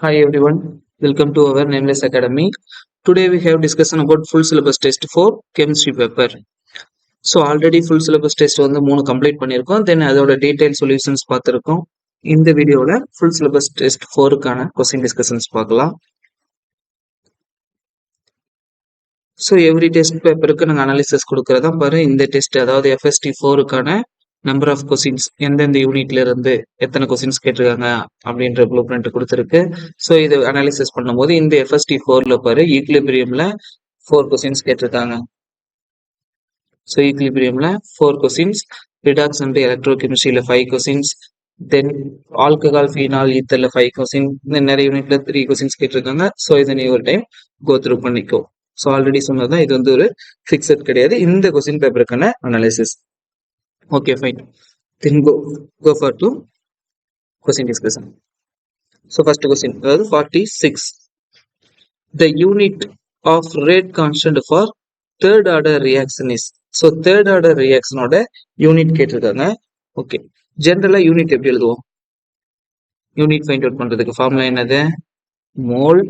Hi everyone, welcome to our Nameless Academy. Today we have discussion about full syllabus test for chemistry paper. So already full syllabus test வந்து 3 complete பண்ணியிருக்கோம். Then அதோட detailed solutions பார்த்திருக்கோம். இந்த வீடியோல full syllabus test 4க்கான question discussions பார்க்கலாம். So every test paperக்கு நாங்கள் analysis கொடுக்கறதா பாரு இந்த டெஸ்ட் அதாவது FST 4க்கான நம்பர் ஆஃப் கொஸ்டின்ஸ் எந்தெந்த யூனிட்ல இருந்து எத்தனை கொஸ்டின்ஸ் கேட்டிருக்காங்க அப்படின்ற ப்ளூ பிரிண்ட் கொடுத்துருக்கு. ஸோ இது அனாலிசிஸ் பண்ணும்போது இந்த FST 4ல பாரு ஈக்லிபிரியம்ல 4 கொஸ்டின்ஸ் கேட்டிருக்காங்க. ஸோ ஈக்லிபிரியம்ல 4 கொஸ்டின்ஸ், ரிடாக்ஸ் அண்ட் எலக்ட்ரோகெமிஸ்ட்ரியில 5 கொஸ்டின்ஸ், தென் ஆல்கஹால் ஃபீனால் ஈத்தர்ல 5 கொஸ்டின், நிறைய யூனிட்ல 3 கொஸ்டின்ஸ் கேட்டிருக்காங்க. ஸோ இதை நீ ஒரு டைம் கோ த்ரூ பண்ணிக்கோ. ஸோ ஆல்ரெடி சொன்னதான் இது வந்து ஒரு ஃபிக்ஸட் கிடையாது, இந்த கொஸ்டின் பேப்பருக்கான analysis. Okay fine, then go for to question discussion. So first question, அதாவது 46, the unit of rate constant for third order reaction is. So third order reaction ஓட யூனிட் கேட்டிருக்காங்க. ஓகே, ஜென்ரலா யூனிட் எப்படி எழுதுவோம்? Unit find out பண்றதுக்கு formula என்னது? Mole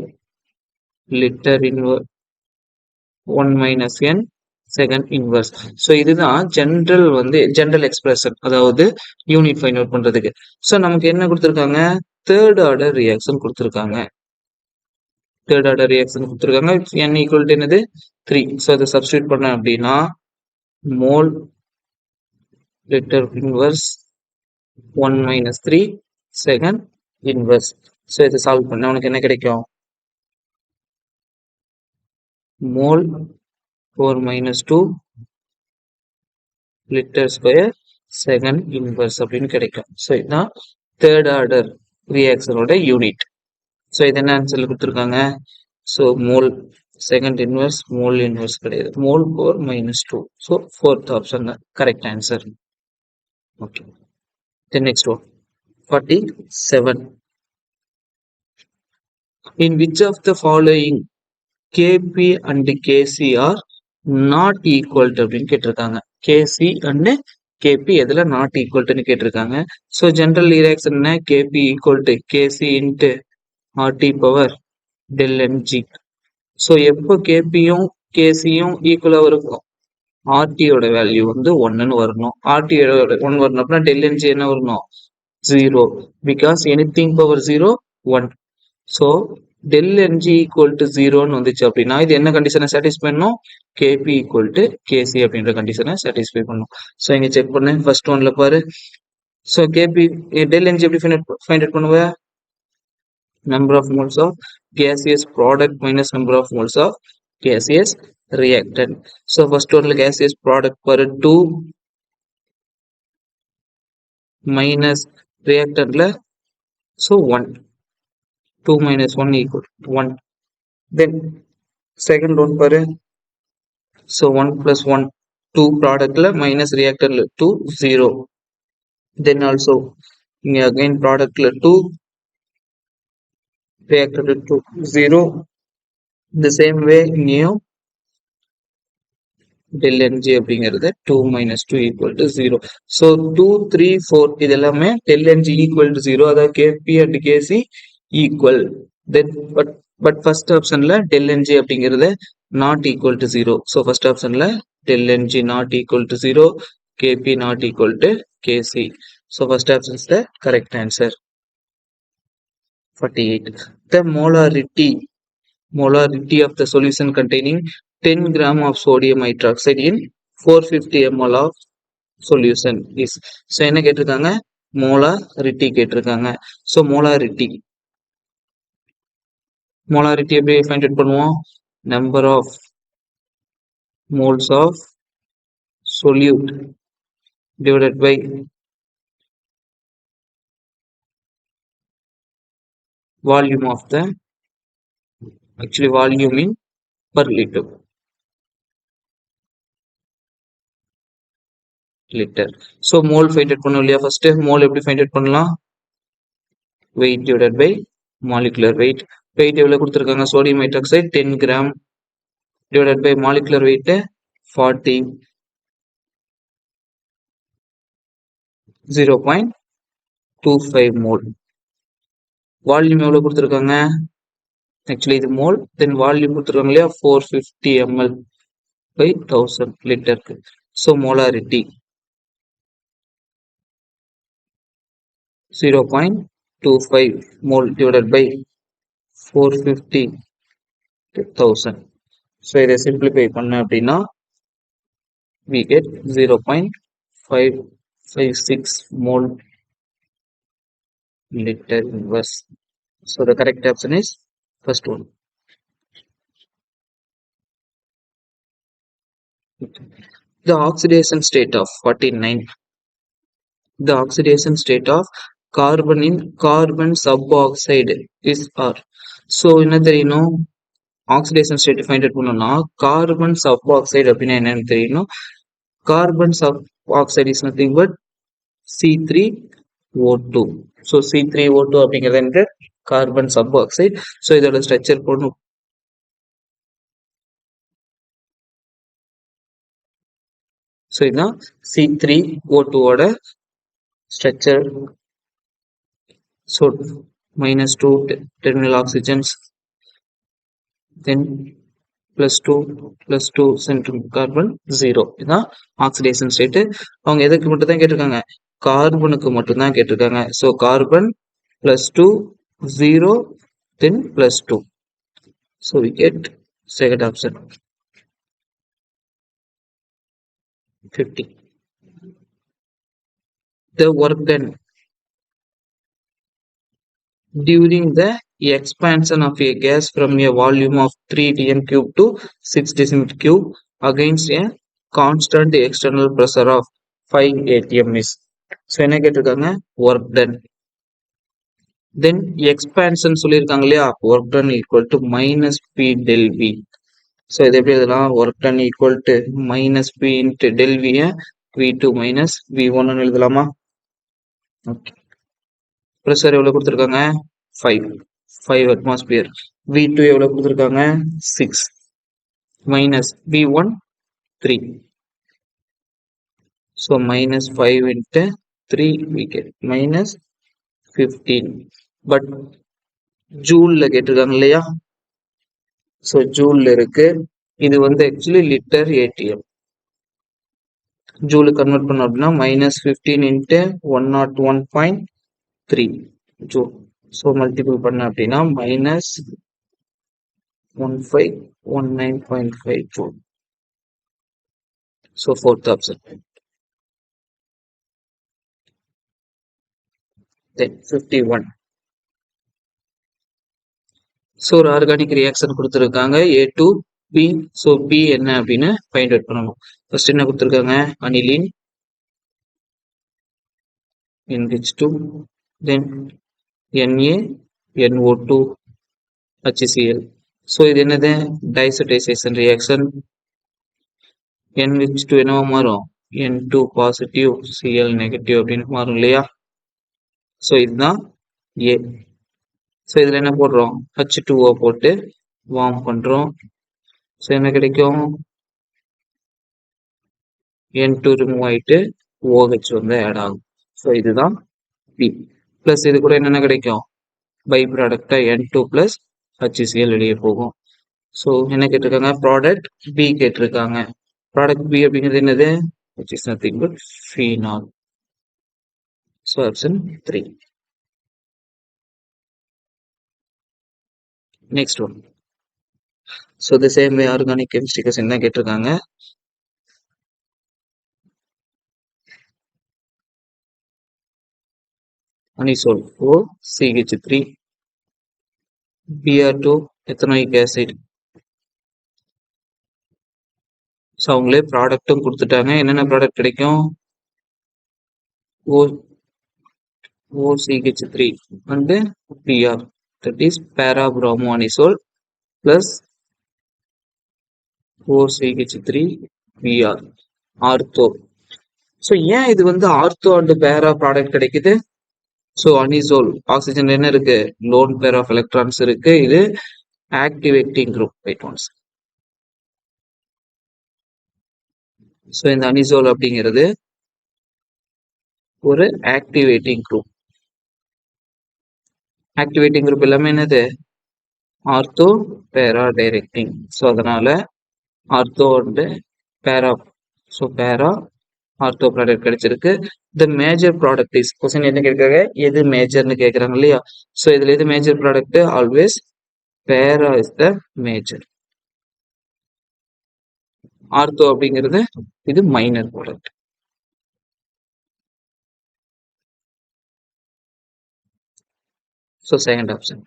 litre inverse 1 minus n second inverse. So இதுதான் general expression, அதாவது unit find out பண்றதுக்கு. ஸோ நமக்கு என்ன கொடுத்துருக்காங்க? தேர்ட் ஆர்டர் ரியாக்ஷன் கொடுத்துருக்காங்க. தேர்ட் ஆர்டர் ரியாக்ஷன் கொடுத்துருக்காங்க. n ஈக்குவல் டு என்னது? 3. ஸோ அதை சப்ஸ்டியூட் பண்ண அப்படின்னா mole litre inverse 1 minus 3 second inverse. So இதை சால்வ் பண்ண உனக்கு என்ன கிடைக்கும்? Mole 4 minus 2 litre square second inverse அப்படின்னு கிடைக்கும். ஸோ இதுதான் தேர்ட் ஆர்டர் ரியாக்ஷனோட யூனிட். ஸோ இது என்ன ஆன்சர்ல கொடுத்துருக்காங்க? So mole second inverse, mole inverse கிடையாது, mole 4 minus 2. So fourth option correct answer. Okay, then next one 47, in which of the following KP and KC are not equal to அப்படின்னு கேட்டிருக்காங்க. KC and KP எதுல not equal டுன்னு கேட்டிருக்காங்க. So general reaction என்ன? KP equal to KC into RT power del NG. So எப்போ கேபியும் கேசியும் ஈக்குவலாக இருக்கும்? ஆர்டியோட வேல்யூ வந்து 1ன்னு வரணும். ஆர்டியோட 1 வரணும் அப்படின்னா டெல் என்ஜி என்ன வரணும்? 0, because anything power 0 1. So del n g equal to 0ன்னு வந்துச்சு அப்படின்னா இது என்ன கண்டிஷனை சாட்டிஸ்ஃபை பண்ணும்? கேபி ஈக்குவல் டு கேசி அப்படின்ற கண்டிஷனை சாட்டிஸ்ஃபை பண்ணும். ஸோ இங்கே செக் பண்ணு, ஃபர்ஸ்ட் ஒன்ல பாரு. ஸோ கேபி டெல் என்ஜி எப்படி ஃபைண்ட் அவுட் பண்ணுவ? number of moles of gaseous product minus number of moles of gaseous reactant. So first one gaseous product per 2 minus reactant la, so 1, 2 minus 1 equal to 1. Then second one per, so 1 plus 1 2 product la minus reactant la 2 0. Then also again product la 2 reactor to 0. The same way new del NG அப்படிங்கிறது 2 minus 2 equal to 0. So 2, 3, 4 இது எல்லாமே del NG equal to 0, அதாவது KP and KC equal. Then but first optionல del NG அப்படிங்கிறது not equal to 0. So first optionல del NG not equal to 0, KP not equal to KC. So first option is the correct answer. 48, the molarity of the solution containing 10 gram of sodium hydroxide in 450 ml of solution is. So என்ன கேட்டிருக்காங்க? molarity கேட்டிருக்காங்க. So molarity எப்படி find out பண்ணுவோம்? number of moles of solute divided by volume of the, actually volume in per liter. So mole find out பண்ணோம் இல்லையா? First mole எப்படி find out பண்ணலாம்? weight divided by molecular weight. weight எவ்வளவு கொடுத்திருக்காங்க? sodium hydroxide 10 gram divided by molecular weight 40, 0.25 mole. Volume எவ்வளவு கொடுத்துருக்காங்க? Actually இது mole, தென் volume கொடுத்துருக்காங்க இல்லையா, 450 ml by 1000 லிட்டருக்கு. So molarity 0.25 mole divided by 450 to 1000. So இதை சிம்பிளிஃபை பண்ண அப்படின்னா we get 0.556 mole liter inverse. So the correct option is first one. The oxidation state of 49. The oxidation state of carbon in carbon suboxide is R. So என்ன தெரியணும், oxidation state find out பண்ணணும்னா carbon suboxide அப்படின்னா என்னன்னு தெரியணும். Carbon suboxide is nothing but C3O2. So C3O2 அப்படிங்கிறது வந்து carbon suboxide. So இதோட structure போடணும். ஸோ இதுதான் C3O2ஓட structure. So -2 terminal oxygens, then +2 central carbon 0. இதுதான் ஆக்சிடேஷன் ஸ்டேட். அவங்க எதுக்கு மட்டும் தான் கேட்டிருக்காங்க, கார்பனுக்கு மட்டும் தான் கேட்டிருக்காங்க. So carbon +2 0 then +2. So we get second option 50. The work done during the expansion of a gas from a volume of 3 dm cube to 6 decimeter cube against a constant external pressure of 5 atm is. So என்ன கேட்டிருக்காங்க, work done. Then expansion சொல்லியிருக்காங்க இல்லையா, work done equal to -P del V. So இது எப்படி எழுதலாம், work done equal to -P into del V V2 minus V1 எழுதலாமா? Okay, pressure எவ்வளவு கொடுத்துருக்காங்க, 5 atmosphere. V2 எவ்வளவு கொடுத்துருக்காங்க, 6 minus V1 3. So -5 into 3 we get -15. But ஜூல்ல கேட்டிருக்காங்க இல்லையா, ஸோ ஜூல்ல இருக்கு. இது வந்து actually litre ATM. Zulu convert பண்ணோம் அப்படின்னா -15 into 101.3 ஜூல். ஸோ மல்டிபிள் பண்ண அப்படின்னா -1519.5 joule. So fourth option. Then 51. So ஒரு ஆர்கானிக் ரியாக்ஷன் கொடுத்துருக்காங்க A2B. ஸோ B என்ன அப்படின்னு ஃபைண்ட் அவுட் பண்ணணும். ஃபர்ஸ்ட் என்ன கொடுத்துருக்காங்க, aniline NH2, then NaNO2 HCl. So இது என்னது, டைசோடைசேஷன் ரியாக்ஷன். NH2 என்னவா மாறும், N2 பாசிட்டிவ் Cl நெகட்டிவ் அப்படின்னு மாறும் இல்லையா. ஸோ இதுதான் A. ஸோ இதில் என்ன போடுறோம், H2O போட்டு வார்ம் பண்ணுறோம். ஸோ என்ன கிடைக்கும், N2 ரிமூவ் ஆகிட்டு OH வந்து ஆட் ஆகும். ஸோ இதுதான் B. ப்ளஸ் இது கூட என்னென்ன கிடைக்கும், பை ப்ராடக்டா N2 ப்ளஸ் HCl வெளியே போகும். ஸோ என்ன கேட்டிருக்காங்க, ப்ராடக்ட் B கேட்டிருக்காங்க. ப்ராடக்ட் B அப்படிங்கிறது என்னது, which is nothing but phenol. So option 3. Next one. So the same way organic chemistry question தான் கேட்டிருக்காங்க. Anisole OCH3 Br2 ethanoic acid. So அவங்களே ப்ராடக்ட்டும் கொடுத்துட்டாங்க. என்னென்ன ப்ராடக்ட் கிடைக்கும், OCH3 and Br, that is para-bromoanisole plus OCH3 Br ortho. So ஏன் இது வந்து ortho and பேரா ப்ராடக்ட் கிடைக்குது, ஸோ அனிசோல் ஆக்சிஜன் என்ன இருக்கு, லோன் பேர் ஆஃப் எலக்ட்ரான்ஸ் இருக்கு, இது activating group. Right once. So இந்த அனிசோல் அப்படிங்கிறது ஒரு ஆக்டிவேட்டிங் குரூப். ஆக்டிவேட்டிங் குரூப் எல்லாமே என்னது ஆர்த்தோ பேரா டைரக்டிங். ஸோ அதனால ortho and para, so para ortho product கிடைச்சிருக்கு. The major product is, question என்ன கேட்கறாங்க, எது மேஜர்னு கேட்கறாங்க இல்லையா. ஸோ இதுல எது major product, always para is the major. Ortho அப்படிங்கிறது இது minor product. So second option.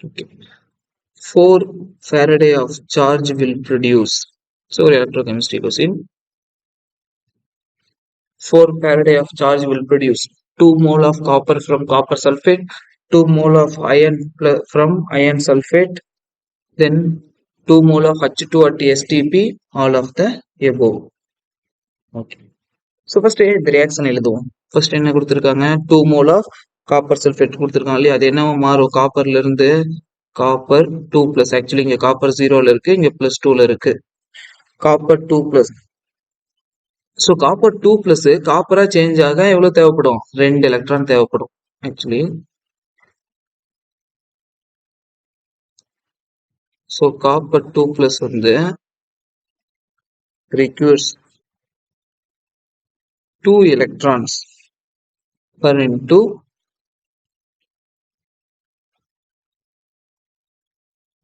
Okay. 4 Faraday of charge will produce. So electrochemistry question. 4 Faraday of charge will produce 2 mole of copper from copper sulfate, 2 mole of iron from iron sulfate, then 2 mole of H2 at STP, all of the above. Okay. So first இந்த reaction எழுதுவோம். First என்ன கொடுத்திருக்காங்க, 2 mole of copper sulfate கொடுத்திருக்காங்க இல்லையா. அது என்னவா மாறும், காப்பர்ல இருந்து காப்பர் 2 பிளஸ். ஆக்சுவலி இங்க காப்பர் 0ல இருக்கு, இங்க பிளஸ் 2ல இருக்கு. Copper 2 plus. So copper 2 plus காப்பரா சேஞ்ச் ஆக எவ்வளவு தேவைப்படும், 2 எலக்ட்ரான் தேவைப்படும். ஆக்சுவலி ஸோ காப்பர் 2 பிளஸ் வந்து requires 2 electrons per into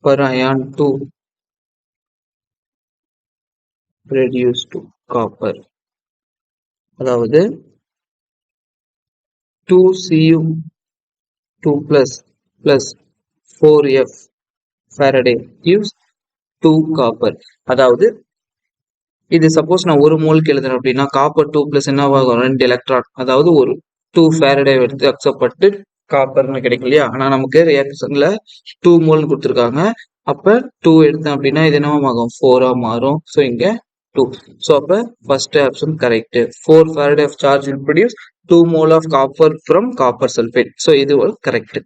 per ion to reduce to copper. அதாவது 2Cu2 plus plus 4F Faraday gives 2 copper. அதாவது இது சப்போஸ் நான் ஒரு மோலுக்கு எழுதுறேன் அப்படின்னா காப்பர் 2 பிளஸ் என்னவாகும், 2 எலக்ட்ரான், அதாவது ஒரு 2 Faraday எடுத்து அக்செப்ட் பண்ணிட்டு காப்பர்னு கிடைக்கும் இல்லையா. ஆனா நமக்கு ரியாக்ஷன்ல 2 மோல்னு கொடுத்துருக்காங்க. அப்ப 2 எடுத்தேன் அப்படின்னா இது என்னவாகும், 4ஆ மாறும். ஸோ இங்க 2. ஸோ அப்ப first option correct. 4 Faraday of charge will produce 2 mole of copper from copper sulfate. So இது ஒரு கரெக்ட்.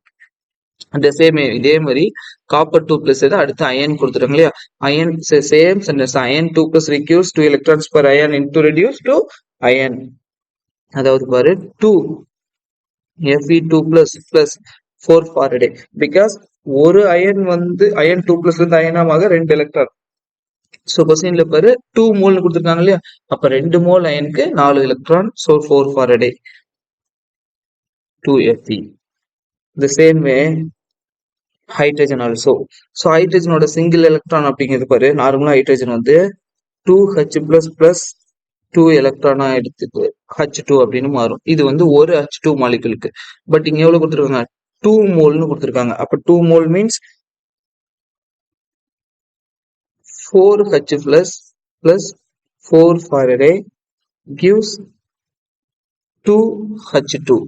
அந்த சேம் இதே மாதிரி காப்பர் 2 பிளஸ் அடுத்து அயன் கொடுத்துருக்காங்க இல்லையா. Ion same sentence, ion 2 plus requires 2 electrons per ion into reduce to iron. அதாவது பாரு 2 Fe2 plus plus 4 Faraday, because ஒரு அயன் வந்து அயன் 2 பிளஸ் இருந்து அயனமாக 2 எலக்ட்ரான். ஸோ கொஸ்டின்ல பாரு 2 மோல்னு கொடுத்துருக்காங்க இல்லையா. அப்ப 2 மோல் அயனுக்கு 4 electron. So 4 Faraday 2 Fe. The same way hydrogen also. So ஹைட்ரஜனோட சிங்கிள் எலக்ட்ரான் அப்படிங்கிறது பாரு, நார்மலா ஹைட்ரஜன் வந்து 2H பிளஸ் பிளஸ் 2 எலக்ட்ரானா எடுத்துட்டு H2 அப்படின்னு மாறும். இது வந்து ஒரு H2 மாலிகுலுக்கு. பட் இங்க எவ்வளவு கொடுத்துருக்காங்க, 2 மோல்னு கொடுத்துருக்காங்க. அப்ப 2 mole means 4H plus plus 4 Faraday gives 2H2.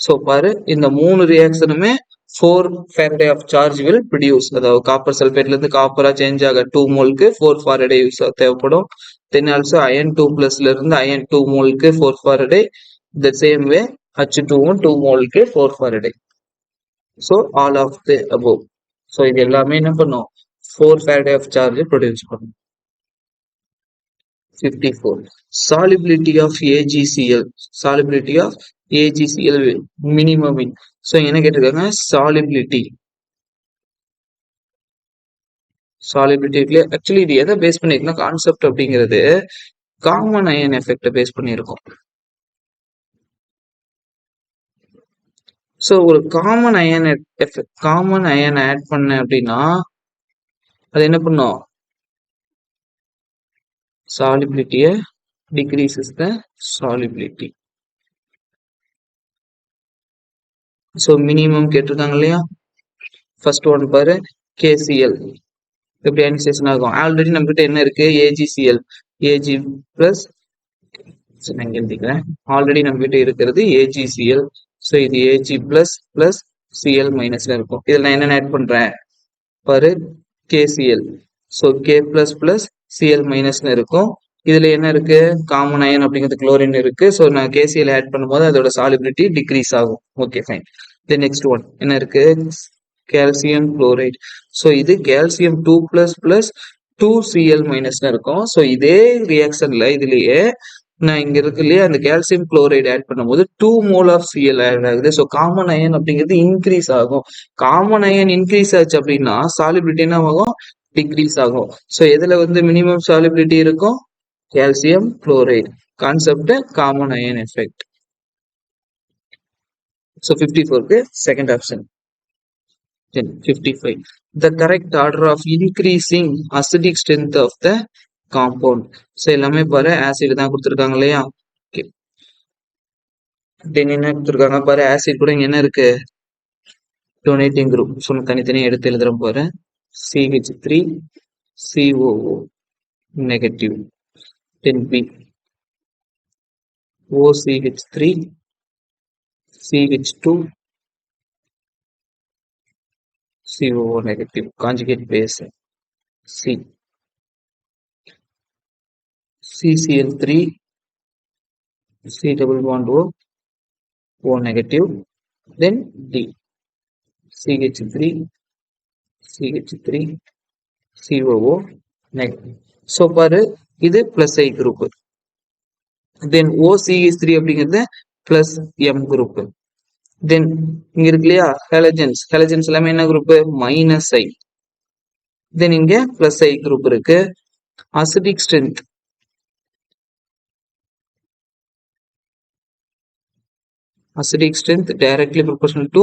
So பாரு இந்த மூணு ரியாக்ஷனுமே 4 Faraday of charge will produce. அதாவது காப்பர் சல்பேட்ல இருந்து காப்பரா சேஞ்ச் ஆக 2 மோலுக்கு 4 Faraday தேவைப்படும். தென் ஆல்சோ அயன் 2 பிளஸ்ல இருந்து அயன் 2 மோலுக்கு 4 Faraday. The same way H2வும் 2 மோலுக்கு 4 Faraday. So all of the above. So இது எல்லாமே என்ன பண்ணும், 4 Faraday of charge ப்ரொடியூஸ் பண்ணும். 54. Solubility of AgCl. Solubility of AgCl minimum in. So என்ன கேட்டிருக்காங்க, solubility. ஆக்சுவலி இது எதை பேஸ் பண்ணிருக்குன்னா, கான்செப்ட் அப்படிங்கிறது காமன் அயன் எஃபெக்ட் பேஸ் பண்ணியிருக்கோம். ஸோ ஒரு common ion effect, common ion add பண்ண அப்படின்னா அது என்ன பண்ணும், solubility decreases the solubility. So minimum கேட்டிருக்காங்க இல்லையா. ஃபர்ஸ்ட் ஒன் பாரு KCl எப்படி அயனைசேஷன் ஆகும். ஆல்ரெடி நம்ம கிட்ட என்ன இருக்கு, AgCl, Ag பிளஸ் எழுதிக்கிறேன். ஆல்ரெடி நம்ம கிட்ட இருக்கிறது AgCl. ஸோ இது Ag பிளஸ் பிளஸ் Cl மைனஸ்ல இருக்கும். இதுல நான் என்ன ஆட் பண்றேன் பாரு, KCl. So K plus plus Cl மைனஸ்னு இருக்கும். இதுல என்ன இருக்கு, காமன் அயன் அப்படிங்கிறது குளோரின் இருக்கு. ஸோ நான் KCl ஆட் பண்ணும்போது அதோட சாலிபிலிட்டி டிக்ரீஸ் ஆகும். Okay fine. தென் நெக்ஸ்ட் ஒன் என்ன இருக்கு, கால்சியம் குளோரைட். ஸோ இது கால்சியம் 2 பிளஸ் பிளஸ் 2Cl மைனஸ்னு இருக்கும். ஸோ இதே ரியாக்ஷன்ல இதுலயே நான் இங்க இருக்கு இல்லையா அந்த கால்சியம் குளோரைடு ஆட் பண்ணும்போது 2 மோல் ஆஃப் Cl ஆட் ஆகுது. ஸோ காமன் அயன் அப்படிங்கிறது இன்க்ரீஸ் ஆகும். காமன் அயன் இன்க்ரீஸ் ஆச்சு அப்படின்னா சாலிபிலிட்டி என்ன ஆகும்? டிக்ரீஸ் ஆகும். ஸோ எதுல வந்து மினிமம் சாலிபிலிட்டி இருக்கும்? Calcium chloride. Concept common ion effect. So 54க்கு second option. Then 55. The correct order of increasing acidic strength of the compound. So எல்லாமே பாரு ஆசிட் தான் கொடுத்துருக்காங்க இல்லையா? ஓகே. தென் என்ன கொடுத்துருக்காங்க பாரு ஆசிட் கூட இங்க என்ன இருக்கு? Donating group. ஸோ தனித்தனியாக எடுத்து எழுதுறோம் பாரு. CH3 COO negative. Then B OCH3 CH2 COO negative conjugate base. C CCl3 C double bond O negative. Then D CH3 CH3 COO negative. So பாரு இது plus I group. Then OCH3 அப்படிங்கிறது plus M group. Then இங்க இருக்கு இல்லையா halogens. Halogens எல்லாமே என்ன group? Minus I. தென் இங்க plus I group இருக்கு. Acidic strength directly proportional to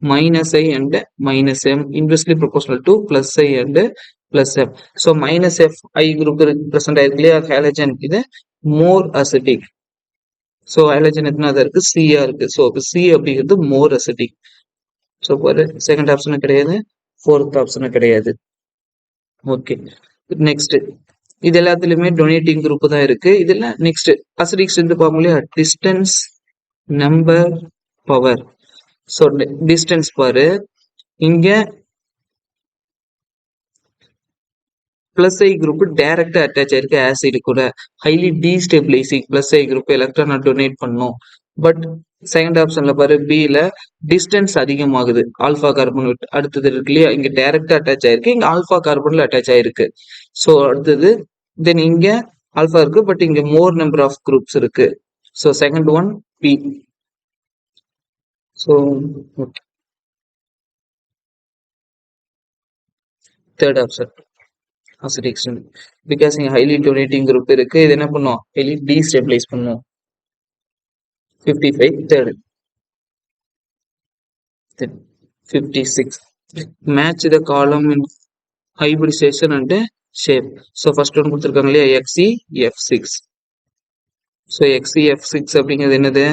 minus I and minus M, inversely proportional to plus I and plus M. So minus Fi group present ஆயிருக்கு இல்லையா halogen, இது மோர் acidic. So halogen எத்தனாவது இருக்கு? சியா இருக்கு. So C அப்படிங்கிறது மோர் acidic. So second ஆப்ஷனும் கிடையாது, fourth ஆப்ஷனும் கிடையாது. ஓகே, நெக்ஸ்ட் இது எல்லாத்துலயுமே டொனேட்டிங் குரூப் தான் இருக்கு. இதுல நெக்ஸ்ட் அசிடிக் ஸ்ட்ரென்த் பார்க்க முடியாது. Distance number power. So distance பாரு இங்க பிளஸ் ஐ குரூப் டைரக்டா அட்டாச் ஆயிருக்கு ஆசிட் கூட. ஹைலி டீஸ்டெபிளைசிங் பிளஸ் ஐ குரூப் எலக்ட்ரானை டொனேட் பண்ணும். பட் செகண்ட் ஆப்ஷன்ல பாரு பில டிஸ்டன்ஸ் அதிகமாகுது. ஆல்பா கார்பன் அடுத்தது இருக்கு இல்லையா, இங்க டைரக்டா அட்டாச் ஆயிருக்கு, இங்க ஆல்பா கார்பன்ல அட்டாச் ஆயிருக்கு. ஸோ அடுத்தது தென் இங்க ஆல்பா இருக்கு, பட் இங்க மோர் நம்பர் ஆஃப் குரூப்ஸ் இருக்கு. So second one B. So third option acidic strength. Because இங்க ஹைலி டொனேட்டிங் குரூப் இருக்கு, இது என்ன பண்ணும்? ஹைலி டீஸ்டெபிளைஸ் பண்ணும். 55 third. 56. Match the column in hybridization and shape. So first one கொடுத்திருக்காங்க இல்லையா XeF6. So XeF6 அப்படிங்கிறது என்னது?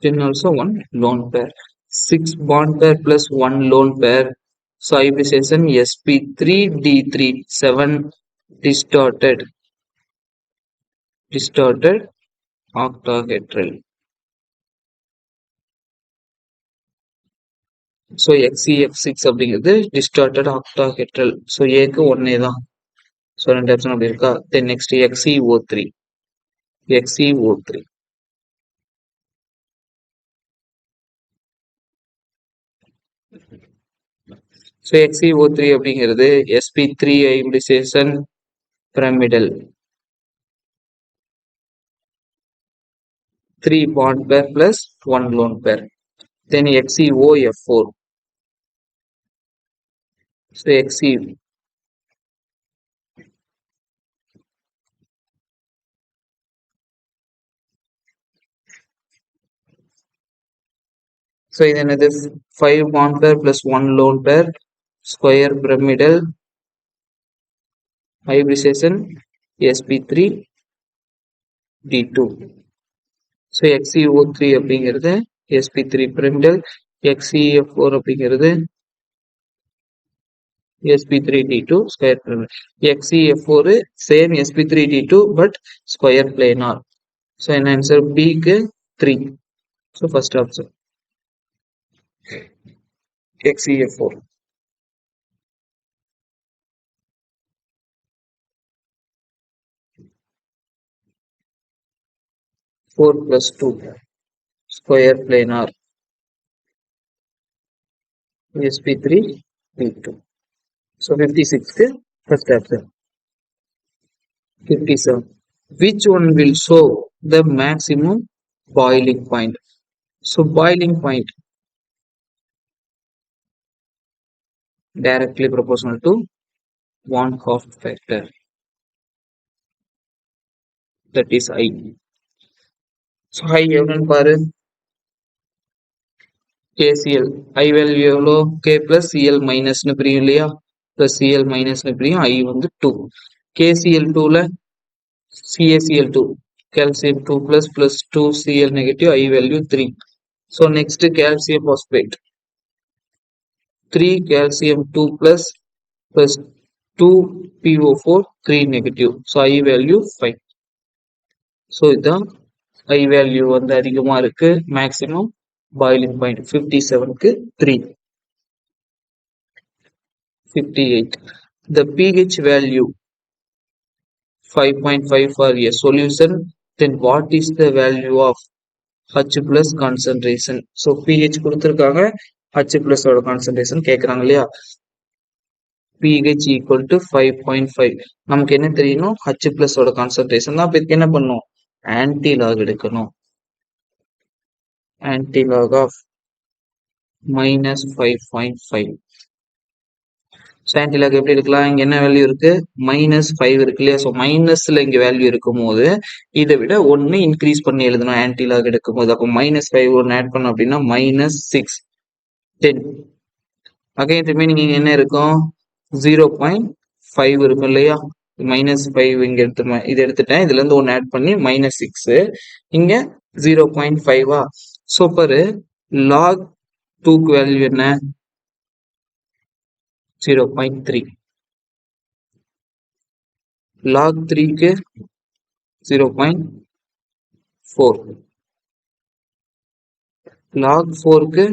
Then also one lone pair. 6 bond pair plus 1 lone pair. So hybridization sp3d3. 7 distorted octahedral. So XeF6 அப்படிங்கிறது distorted octahedral. So ஏக்கு ஒன்னே தான். So ரெண்டு option அப்படி இருக்கா. Then next XeO3. So XeO3 அப்படிங்கிறது sp3 hybridization pyramidal. 3 bond pair plus 1 lone pair. Then XeOF4. So So இது என்னது? 5 bond pair plus 1 lone pair square pyramidal hybridization sp3 d2. So XeO3 அப்படிங்கிறது sp3 pyramidal, XeF4 அப்படிங்கிறது sp3d2 square pyramidal. XeF4 same sp3d2 but square planar. So an answer B க்கு 3. So first option XeF4. 4 plus 2 square planar. sp3 p2. So 56 first option. 57. Which one will show the maximum boiling point? So boiling point directly proportional to 1/2 factor, that is I. So I எவ்வளோன்னு பாரு, KCL I value எவ்வளோ, K plus CL மைனஸ்னு பிரியும் இல்லையா, plus CL மைனஸ்னு பிரியும், I வந்து 2. KCL 2ல CaCl2 calcium 2 plus 2 Cl negative, I value 3. So next calcium phosphate 3 calcium 2 plus 2 PO4 3 negative, so I value 5. So இதான் I value வந்து அதிகமா இருக்கு, maximum boiling point 57க்கு 3. 58. The pH value 5.5 for a solution, then what is the value of H plus concentration? So pH கொடுத்திருக்காங்க, H plus ஓட concentration கேக்குறாங்க இல்லையா, pH equal to 5.5. நமக்கு என்ன தெரியணும், H plus ஓட concentration தான். அப்ப இதுக்கு என்ன பண்ணும், anti-log எடுக்கணும். Anti-log of minus 5.5. So anti-log எப்படி இருக்கலாம், இங்க என்ன வேல்யூ இருக்கு, -5 இருக்கு இல்லையா. ஸோ மைனஸ்ல இங்க வேல்யூ இருக்கும் போது இதை விட 1 இன்க்ரீஸ் பண்ணி எழுதணும் ஆன்டிலாக் எடுக்கும் போது. அப்போ -5 1 ஆட் பண்ணோம் அப்படின்னா -6 10. அகைன் ரிமைனிங் இங்க என்ன இருக்கும், 0.5 இருக்கும் இல்லையா. -5 இங்க இது எடுத்துட்டேன், இதுல இருந்து 1 ஆட் பண்ணி -6, இங்க 0.5. ஸோ பாரு log 2க்கு வேல்யூ என்ன, 0.3. log 3க்கு 0.4. log 4க்கு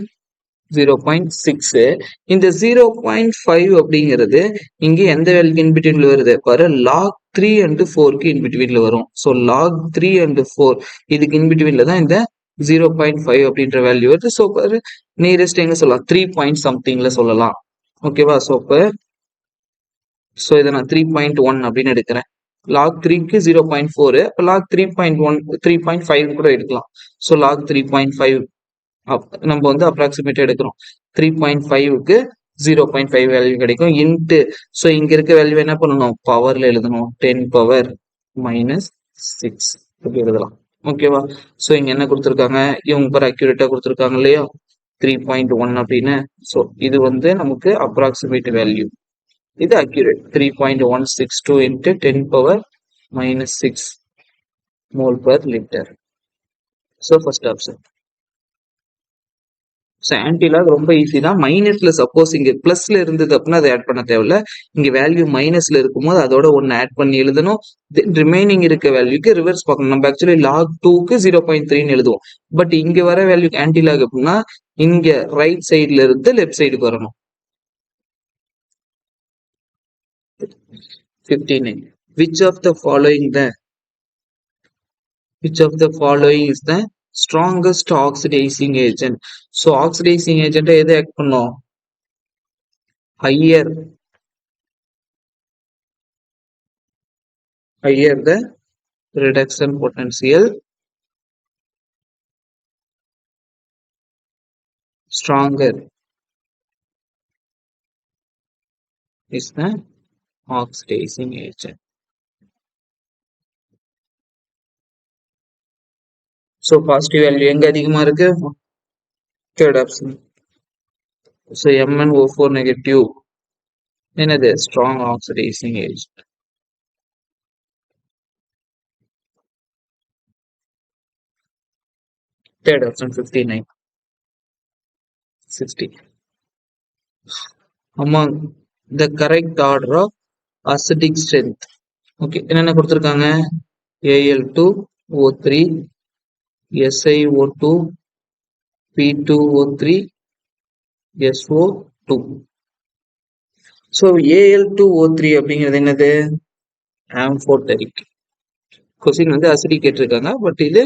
0.6. இந்த 0.5 அப்படிங்கிறது இங்க எந்த வேல்யூக்கு இன்பிட்வீன்ல வருது பாரு, log 3 and 4க்கு இன்பிட்வீன்ல வரும். ஸோ log 3 and 4 இதுக்கு இன்பிட்வீன்ல தான் இந்த 0.5 அப்படின்ற வேல்யூ வருது. ஸோ பாரு நியரஸ்ட் எங்க சொல்லலாம், 3 பாயிண்ட் சம்திங்ல சொல்லலாம். ஓகேவா. ஸோ இதை நான் 3.1 அப்படின்னு எடுக்கிறேன். log 3க்கு 0.4, அப்போ log 3.1 3.5 கூட எடுக்கலாம். ஸோ log 3.5 நம்ம வந்து அப்ராக்சிமேட் எடுக்கிறோம். 3.5க்கு 0.5 வேல்யூ கிடைக்கும் இன்ட்டு. ஸோ இங்க இருக்க வேல்யூ என்ன பண்ணணும், பவர்ல எழுதணும், 10 power minus 6 இப்படி எழுதலாம். ஓகேவா. ஸோ இங்க என்ன கொடுத்துருக்காங்க, இவங்க பேர் அக்யூரேட்டா கொடுத்துருக்காங்க இல்லையா, 3.1 அப்படின்னு. ஸோ இது வந்து நமக்கு அப்ராக்சிமேட் வேல்யூ, இது accurate. 3.162 into 10 power minus 6 mole per liter. So first option. So anti-lock ரொம்ப ஈஸி தான். மைனஸ்ல சப்போஸ் இங்க பிளஸ்ல இருந்தது அப்படின்னா அதை ஆட் பண்ண தேவையில்ல. இங்க வேல்யூ மைனஸ்ல இருக்கும்போது அதோட 1 ஆட் பண்ணி எழுதணும். தென் ரிமைனிங் இருக்க வேல்யூக்கு ரிவர்ஸ் பார்க்கணும். நம்ம ஆக்சுவலி log 2க்கு 0.3 எழுதுவோம். பட் இங்க வர வேல்யூக்கு ஆன்டிலாக் அப்படின்னா இங்க ரைட் சைட்ல இருந்து லெஃப்ட் சைடுக்கு வரணும். 59. Which of the following is the strongest oxidizing agent? So oxidizing agent எதை ஆக்ட் பண்ணும், higher the reduction potential, stronger is the oxidizing agent. So positive value எங்க அதிகமா இருக்கு, third option. So MnO4 negative என்னது, strong oxidizing agent. Third option 59. 60. Among the correct order of acidic strength. Okay, என்னென்ன கொடுத்துருக்காங்க, Al2O3, SiO2, P2O3, SO2. So Al2O3 அப்படிங்கிறது என்னது, amphoteric. Question வந்து acidic கேட்டிருக்காங்க, பட் இது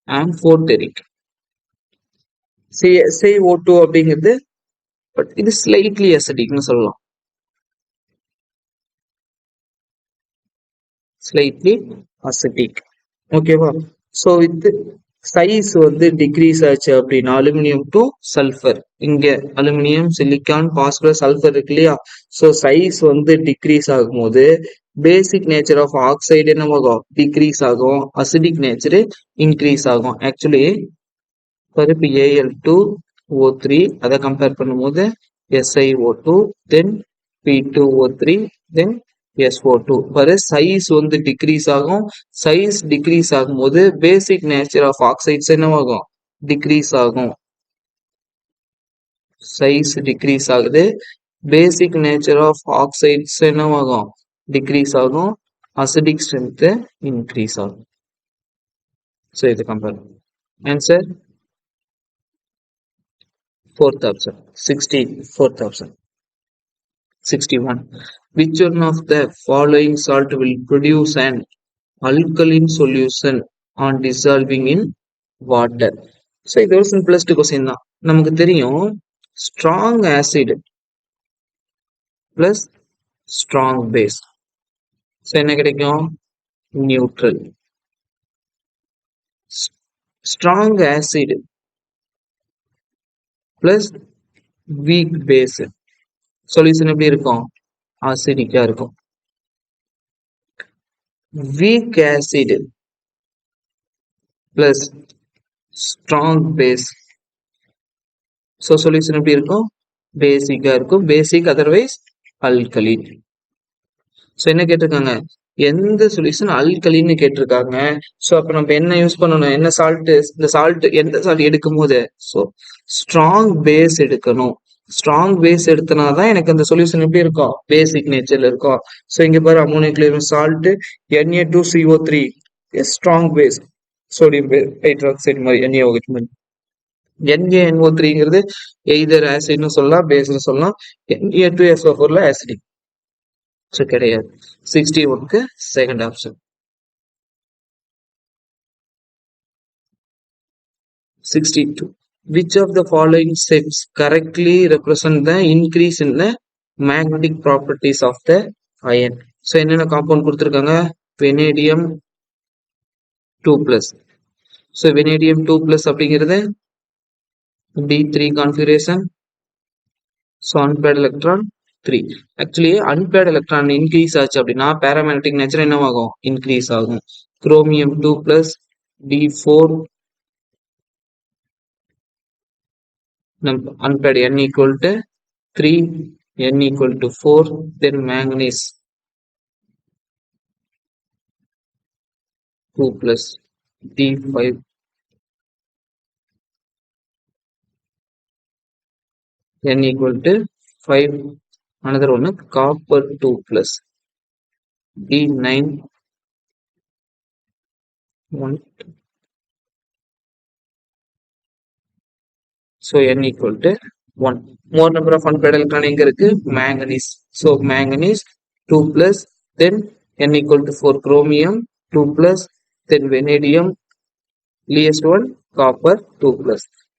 amphoteric. SiO2 அப்படிங்கிறது பட் இது ஸ்லைட்லி அசிடிக்னு சொல்லலாம். Slightly acetic. ஓகேவா? ஸோ வித் சைஸ் வந்து டிக்ரீஸ் ஆச்சு அப்படின்னா அலுமினியம் டு சல்ஃபர், இங்க அலுமினியம், சிலிக்கான், பாஸ்பரஸ், சல்ஃபர் இருக்கு இல்லையா? ஸோ சைஸ் வந்து டிக்ரீஸ் ஆகும்போது பேசிக் நேச்சர் ஆஃப் ஆக்சைடு என்னவாகும்? டிக்ரீஸ் ஆகும். அசிடிக் நேச்சர் இன்க்ரீஸ் ஆகும். ஆக்சுவலி இப்போ Al2O3 அதை கம்பேர் பண்ணும்போது SiO2 தென் P2O3 தென் SO2 பாரு, சைஸ் வந்து டிக்ரீஸ் ஆகும். சைஸ் டிக்ரீஸ் ஆகும்போது பேசிக் நேச்சர் ஆஃப் ஆக்சைட்ஸ் என்னவாகும்? டிக்ரீஸ் ஆகும். சைஸ் டிக்ரீஸ் ஆகுது. பேசிக் நேச்சர் ஆஃப் ஆக்சைட்ஸ் என்னவாகும்? டிக்ரீஸ் ஆகும். அசிடிக் ஸ்ட்ரென்த் இன்க்ரீஸ் ஆகும். ஸோ இது compare. Answer fourth option. 64th option. 61. Which one of the following salt will produce an alkaline solution on dissolving in water? So இது ஒரு simplest question தான். நமக்கு தெரியும் strong acid plus strong base. So என்ன கிடைக்கும்? Neutral. Strong acid plus weak base. Solution எப்படி இருக்கும்? அசிடிக்கா இருக்கும். weak acid plus strong base. So solution எப்படி இருக்கும்? பேசிக்கா இருக்கும். பேசிக் அதர்வைஸ் அல்கலின். ஸோ என்ன கேட்டிருக்காங்க? எந்த சொல்யூஷன் அல்கலின்னு கேட்டிருக்காங்க. ஸோ அப்போ நம்ம என்ன யூஸ் பண்ணணும்? என்ன சால்ட்? இந்த சால்ட் எந்த சால்ட் எடுக்கும் போது ஸோ ஸ்ட்ராங் பேஸ் எடுக்கணும். ஸ்ட்ராங் பேஸ் எடுத்தனாதான் எனக்கு அந்த சொல்யூஷன் எப்படி இருக்கும்? பேசிக் நேச்சர்ல இருக்கும். ஸோ இங்க பாரு, ammonium chloride salt Na2CO3 strong base, sodium hydroxide மாதிரி NaOH. NaNO3ங்கிறது எய்தர் ஆசிட்னு சொல்லலாம், பேஸ்னு சொல்லலாம். Na2SO4ல ஆசிடிக். ஸோ கிடையாது. 61க்கு second option. 62. Which of the following steps correctly represent the increase in the magnetic properties of the iron? So என்னென்ன காம்பவுண்ட் கொடுத்துருக்காங்க? வெனேடியம் 2+. ஸோ வெனேடியம் 2+ அப்படிங்கிறது D3 configuration. So unpaired electron 3. Actually unpaired electron increase ஆச்சு அப்படின்னா paramagnetic nature என்னவாகும்? Increase ஆகும். Chromium 2+ D4 unpaired N equal to 3, N equal to 4, then manganese 2+ D5, N equal to 5, another one copper 2+ D9 1, so N equal to 1. More number of unpaired electron எங்க இருக்கு? manganese. So manganese 2+, then N equal to 4, chromium 2+, then vanadium least one, copper 2+.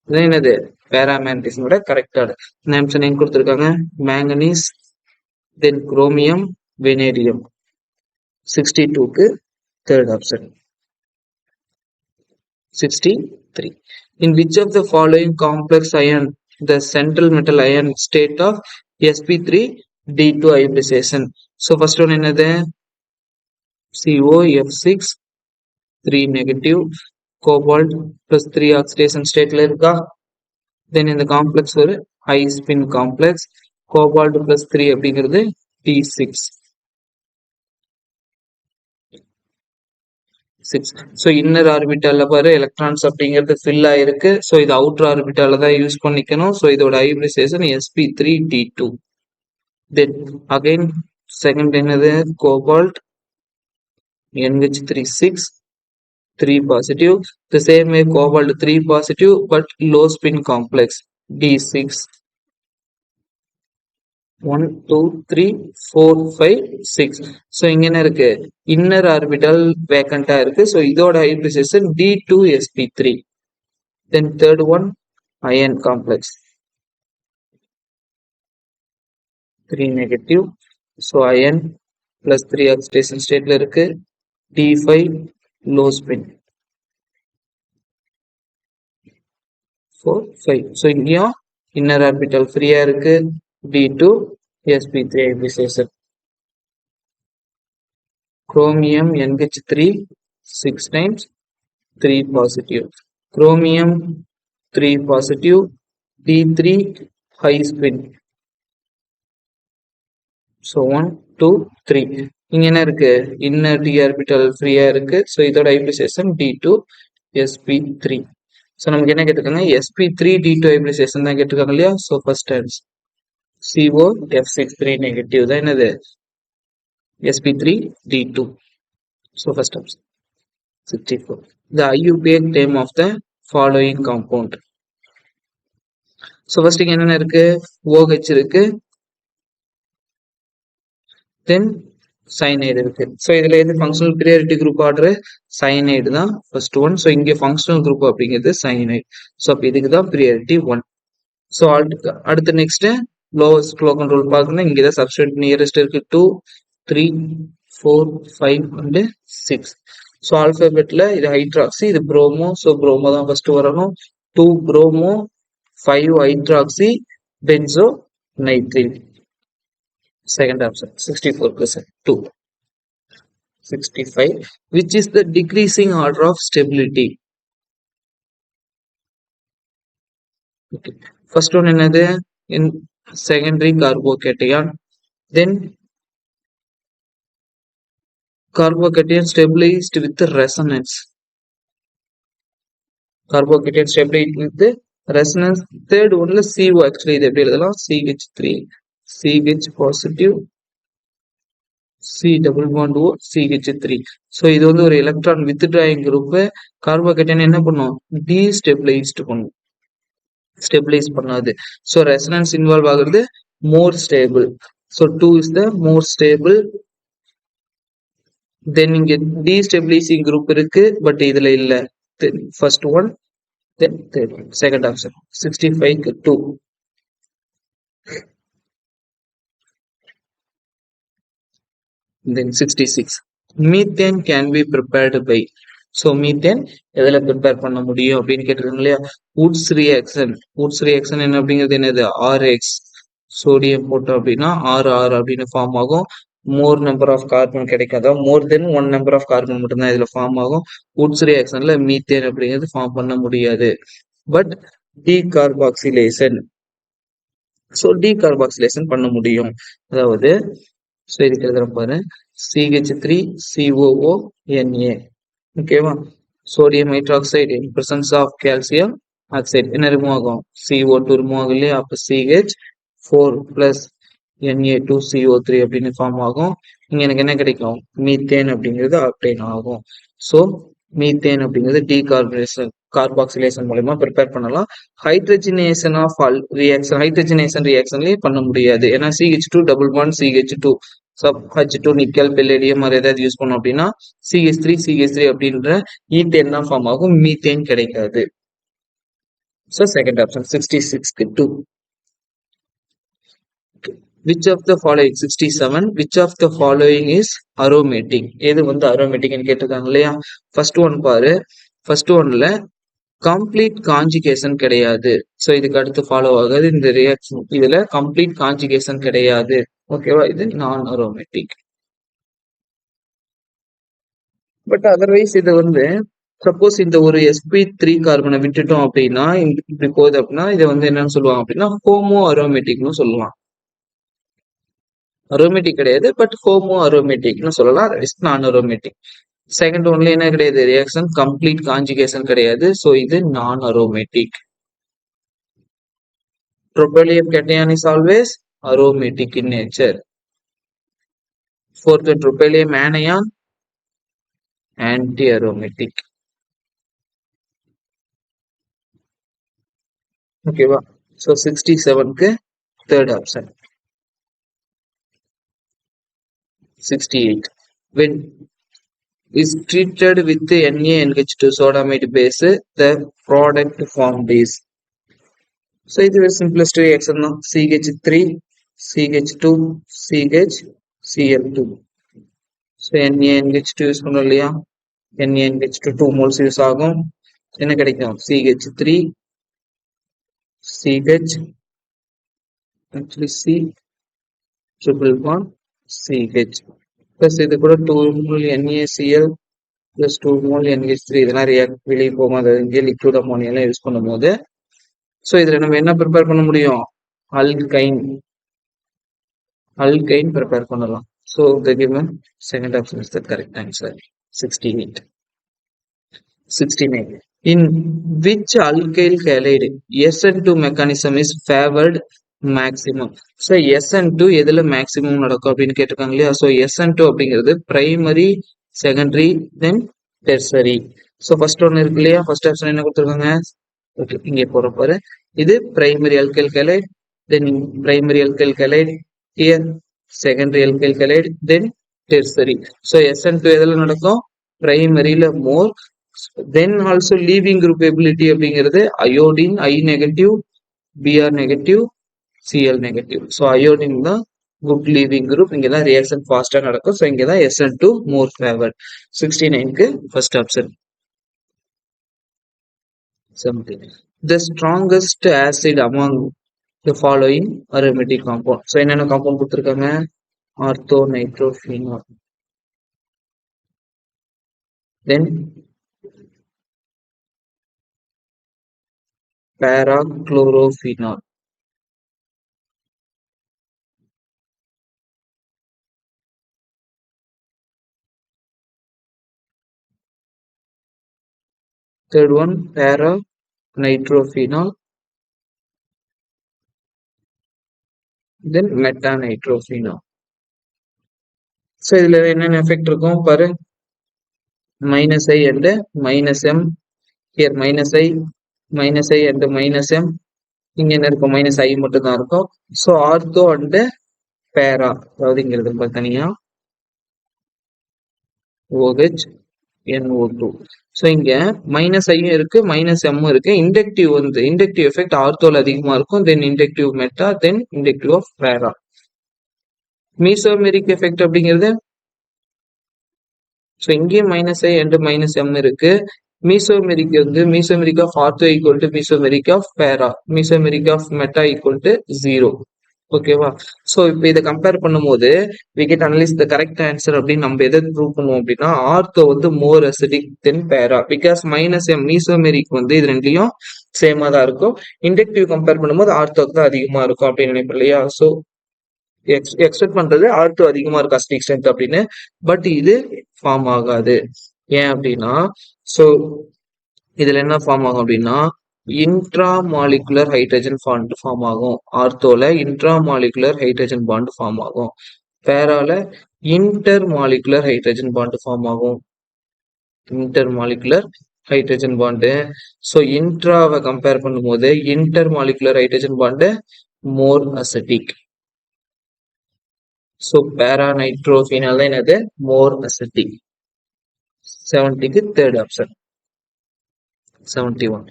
இது என்னது? பேராமேக்னடிஸமோட கரெக்டான answer எங்க கொடுத்துருக்காங்க? manganese, then chromium, vanadium. 62க்கு third option. 63. In which of the following complex ion the central metal ion state of sp3d2 hybridization? So first one என்னது? COF6 3 negative, cobalt plus 3 oxidation stateல இருக்கா? Then இந்த complex ஒரு high spin complex. cobalt plus 3 அப்படிங்கிறது T6. 6. So inner ஆர்பிட்டால பாரு electrons அப்படிங்கிறது fill ஆயிருக்கு. So இது outer ஆர்பிட்டால தான் யூஸ் பண்ணிக்கணும். ஸோ இதோட hybridisation sp3d2. Then again second என்னது? Cobalt NH36 3 positive. The same way cobalt 3 positive but low spin complex D6. 1 2 3 4 5 6. So இங்க என்ன இருக்கு? இன்னர் ஆர்பிட்டல் வேக்கண்டா இருக்கு. ஸோ இதோட hybridisation D2sp3. Then third one ion complex 3 negative. So iron plus 3 oxidation state ல இருக்கு. D5 low spin. 4 5. So இங்கேயும் inner orbital free இருக்கு. D2 sp3 hybridization. Chromium NH3 6 times 3 positive. Chromium 3 positive. D3 high spin. So 1 2 3. இங்க என்ன இருக்கு? inner d orbital free இருக்கு. So இதோட hybridization D2 sp3. So நமக்கு என்ன கேட்டிருக்காங்க? sp3 D2 hybridization தான் கேட்டிருக்காங்க இல்லையா? So first answer CO F63 negative தான் என்னது? sp3 D2. So first answer 64. The IUPAC name of the following compound. So first இங்க என்னென்ன இருக்கு? OH இருக்கு. Then cyanide இருக்கு. So இதுல எது functional priority group order? Cyanide தான் first one. So இங்க functional group அப்படிங்கிறது cyanide. So அப்ப இதுக்கு தான் priority 1. So அடுத்து next lowest flow control பார்க்கணும். இங்க தான் substrate nearest இருக்கு 2 3 4 5 and 6. So alphabetல இது hydroxy, இது bromo. So bromo தான் first வரணும். 2 bromo 5 hydroxy benzo nitrile. Second option 64% 2. 65. Which is the decreasing order of stability? Okay. First one another in secondary carbocation. Then carbocation stabilized with the resonance. Carbocation stabilized with the resonance. Third one is CO actually they CH3 CH positive C double bond O CH3. So இது வந்து ஒரு electron withdrawing group. Carbocation என்ன பண்ணும்? Destabilized பண்ணும். Stabilize பண்ணாது. So resonance involve ஆகுறது more stable. So 2 is the more stable. Then இங்க destabilizing group இருக்கு but இதுல இல்ல. Then first one, then third one. Second option 65 2. Then 66. Methane can be prepared by. So methane எதில் prepare பண்ண முடியும் அப்படின்னு கேட்டிருக்காங்க இல்லையா? Woods reaction. Woods reaction என்ன அப்படிங்கிறது என்னது? RX. சோடியம் போட்டோம் அப்படின்னா RR அப்படின்னு ஃபார்ம் ஆகும். மோர் நம்பர் ஆஃப் கார்பன் கிடைக்காதா? மோர் தென் 1 நம்பர் ஆஃப் கார்பன் மட்டும்தான் இதுல ஃபார்ம் ஆகும். Woods reactionல மீத்தேன் அப்படிங்கிறது ஃபார்ம் பண்ண முடியாது. But decarboxylation. ஸோ டீகார்பாக்சிலேஷன் பண்ண முடியும். அதாவது ஸோ இதுக்கு எழுதுறோம் பாரு CH3 COO Na. ஓகேவா? Sodium hydroxide in presence of calcium oxide என்ன ரிமூவ் ஆகும்? CO2 ரிமூவ் ஆகும் இல்லையா? அப்போ CH4 பிளஸ் Na2CO3 அப்படின்னு ஃபார்ம் ஆகும். இங்க எனக்கு என்ன கிடைக்கும்? மீத்தேன் அப்படிங்கிறது ஆக்டைன் ஆகும். ஸோ மீத்தேன் அப்படிங்கிறது கார்பாக்சிலேஷன் மூலமா ப்ரிப்பேர் பண்ணலாம். ஹைட்ரஜனேஷன் ஆஃப் ரியாக்ஷன் ஹைட்ரஜனேஷன் ரியாக்ஷன்லயே பண்ண முடியாது. ஏன்னா CH2 double bond CH2 H2 nickel பெல்லேடியம் மாதிரி ஏதாவது யூஸ் பண்ணோம் அப்படின்னா CH3 அப்படின்ற ஈத்தேன் தான் ஃபார்ம் ஆகும். மீத்தேன் கிடைக்காது. So second option 66 2. Which of the following 67 which of the following is aromatic? எது வந்து aromatic ன்னு கேட்டிருக்காங்க இல்லையா? ஃபர்ஸ்ட் ஒன் பாரு. ஃபர்ஸ்ட் ஒன்ல கம்ப்ளீட் காஞ்சுகேஷன் கிடையாது. ஸோ இதுக்கு அடுத்து ஃபாலோ ஆகாது இந்த ரியாக்ஷன். இதுல கம்ப்ளீட் காஞ்சுகேஷன் கிடையாது. ஓகேவா? இது நான் அரோமேட்டிக். பட் அதர்வைஸ் இது வந்து சப்போஸ் இந்த ஒரு sp3 கார்பனை விட்டுட்டோம் அப்படின்னா இப்படி போகுது அப்படின்னா இதை வந்து என்னன்னு சொல்லுவாங்க அப்படின்னா ஹோமோ அரோமேட்டிக்னு சொல்லுவாங்க. அரோமேட்டிக் கிடையாது பட் ஹோமோ அரோமேட்டிக்னு சொல்லலாம். நான் அரோமேட்டிக். செகண்ட் ஒன்ல என்ன கிடையாது? ரியாக்ஷன் கம்ப்ளீட் காஞ்சுகேஷன் கிடையாது. ஸோ இது non aromatic. Tropylium cation is always aromatic in nature. Fourth one, tropylium anion anti-aromatic. Okay, so 67 ke third option. 68. When is treated with the NaNH2 sodamide base, the product formed is. So it is the simplest reaction. CH3 CH2 CH Cl2. So NaNH2 use பண்ணோம் இல்லையா, NaNH2 2 moles use ஆகும். என்ன கிடைக்கும்? CH3 CH actually C triple bond CH plus இது கூட 2 mole NaCl plus 2 mole NH3 இதெல்லாம் react வெளியே போகும். அது இங்கே லிக்விட் அமோனியா யூஸ் பண்ணும்போது ஸோ இதில் நம்ம என்ன ப்ரிப்பேர் பண்ண முடியும்? alkyne prepare பண்ணலாம். So the given second option is the correct answer. 68. 69. In which alkyl halide SN2 mechanism is favored maximum? So SN2 எதுல maximum நடக்கும் அப்படின்னு கேட்டிருக்காங்க இல்லையா. So SN2 அப்படிங்கிறது primary, secondary, then tertiary. So first ஒன்று இருக்கு இல்லையா, first option என்ன கொடுத்துருக்காங்க? Okay, இங்கே போற பாரு, இது primary alkyl halide, then primary alkyl halide, here secondary alkyl halide, then tertiary. So SN2 எதுல நடக்கும்? primaryல more, then also leaving group ability அப்படிங்கிறது iodine I negative, Br negative, Cl negative. So iodine தான் good leaving group. இங்க தான் reaction fast நடக்கும். So இங்க தான் SN2 more favored. 69க்கு first option. 17. The strongest acid among the following aromatic compound. So என்னென்ன compound கொடுத்திருக்காங்க? orthonitrophenol, then parachlorophenol, third one paranitrophenol, then metanitrophenol. So இதுல என்னென்ன எஃபெக்ட் இருக்கும் பாரு, minus I and minus M, here minus I and minus M, இங்க என்ன இருக்கும்? minus I மட்டும் தான் இருக்கும். So ஆர்த்தோ and பேரா, அதாவது இங்க இருக்கு தனியா OH NO2. ஸோ இங்க மைனஸ் ஐயும் இருக்கு, மைனஸ் எம்மும் இருக்கு. இண்டக்டிவ் வந்து இண்டக்டிவ் எஃபெக்ட் ஆர்த்தோல அதிகமா இருக்கும், then inductive meta, then inductive of para. Mesomeric effect அப்படிங்கிறது, ஸோ இங்கேயும் minus I and minus M இருக்கு. மீசோமெரிக் வந்து mesomeric of ortho equal to mesomeric of para, mesomeric of meta equal to 0. ஓகேவா? So இப்போ இதை கம்பேர் பண்ணும்போது we get analyze the correct answer அப்படின்னு நம்ம எதை ப்ரூவ் பண்ணுவோம் அப்படின்னா, ஆர்த்தோ வந்து மோர் அசிடிக் தென் பேரா, பிகாஸ் மைனஸ் எம் மீசோமெரிக் வந்து இது ரெண்டுலையும் சேமா தான் இருக்கும். இண்டக்டிவ் கம்பேர் பண்ணும்போது ஆர்த்தோக்கு தான் அதிகமா இருக்கும் அப்படின்னு நினைப்போம் இல்லையா. ஸோ எக்ஸ்பெக்ட் பண்றது ஆர்த்தோ அதிகமா இருக்கும் அசிடிக் ஸ்ட்ரென்த் அப்படின்னு, பட் இது ஃபார்ம் ஆகாது. ஏன் அப்படின்னா, ஸோ இதுல என்ன ஃபார்ம் ஆகும் அப்படின்னா, இன்ட்ராமாலிகுலர் ஹைட்ரஜன் பாண்ட் ஃபார்ம் ஆகும். ஆர்த்தோல இன்ட்ராமாலிகுலர் ஹைட்ரஜன் பாண்ட் ஃபார்ம் ஆகும். பேரால இன்டர்மாலிகுலர் ஹைட்ரஜன் பாண்ட் ஃபார்ம் ஆகும். Intermolecular hydrogen bond. ஸோ இன்ட்ராவை கம்பேர் பண்ணும்போது intermolecular hydrogen bond more acidic. So para nitrophenol தான் என்னது? More acidic. 70க்கு third option. 71.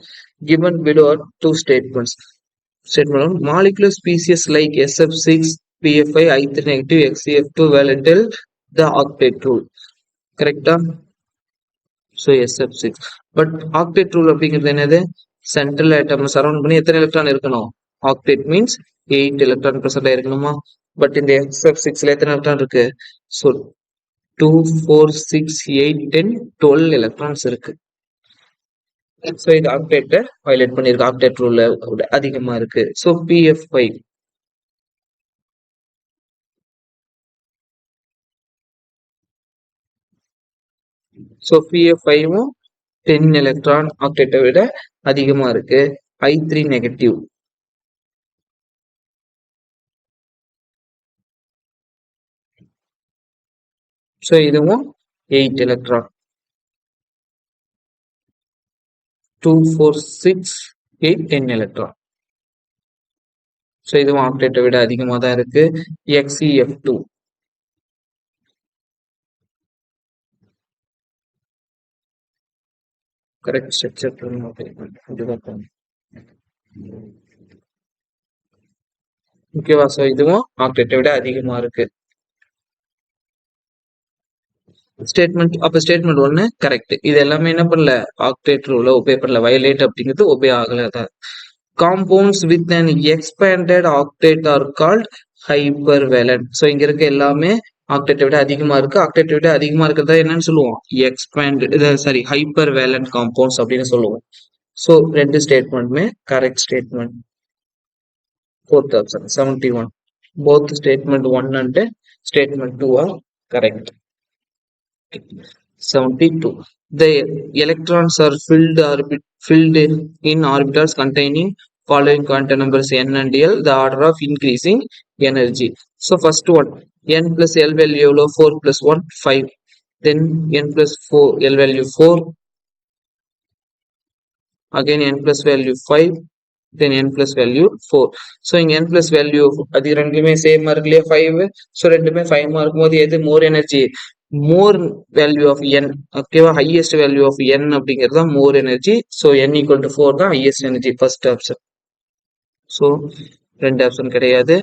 Given below are two statements. Statement 1. Molecular species like SF6, PFI, I3 negative, XCF2 valid till the octet rule. Correct? So SF6. But octet rule அப்படிங்கிறது என்னது? Central atom surround பண்ணி எத்தனை electron இருக்கணும்? Octet means 8 electron present இருக்கணுமா? But இந்த SF6ல எத்தனை electron இருக்கு? So 2, 4, 6, 8, 10, 12 electrons இருக்கு. ஸோ இது ஆக்டேட்டை வயலேட் பண்ணிருக்கு, ஆக்டேட் ரூல்ல அதிகமா இருக்கு. So PF5. ஸோ PF5வும் 10 எலக்ட்ரான் ஆக்டேட்டை விட அதிகமா இருக்கு. I3 negative. ஸோ இதுவும் 8 எலக்ட்ரான். 2, 4, 6, 8, 10 எலக்ட்ரான். ஸோ இதுவும் ஆக்டேட்டை விட அதிகமா தான் இருக்கு. XCF2. Correct structure. ஓகேவா? ஸோ இதுவும் ஆக்டேட்டை விட அதிகமா இருக்கு. ஸ்டேட்மெண்ட் அப்ப ஸ்டேட்மெண்ட் 1 கரெக்ட். இது எல்லாமே என்ன பண்ணல, ஆக்டேட் ரூலை ஒபே பண்ணல. வயலேட் அப்படிங்கிறது ஒபே ஆகல. Compounds with an expanded octet are called hypervalent. So இங்க இருக்க எல்லாமே ஆக்டேட்டை விட அதிகமா இருக்கு. ஆக்டேட்டை விட அதிகமா இருக்கிறதா என்னன்னு சொல்லுவோம், expanded sorry hypervalent compounds அப்படின்னு சொல்லுவோம். ஸோ ரெண்டு ஸ்டேட்மெண்ட்டுமே correct statement. Fourth option 71. Both statement 1 and statement 2 are correct. 72. The electrons are filled in orbitals containing following quantum numbers n and l, the order of increasing energy. So first one, n plus l value 4 plus 1 5, then n plus 4 l value 4, again n plus value 5, then n plus value 4. So in n plus value அது ரெண்டுமே same இருக்கு இல்லையா 5. So ரெண்டுமே 5 இருக்கும் போது எது more energy, more value of n. ஓகேவா? Highest value of n அப்படிங்கிறது தான் more energy. So n equal to 4 தான் highest energy, first option. So ரெண்டு ஆப்ஷன் கிடையாது.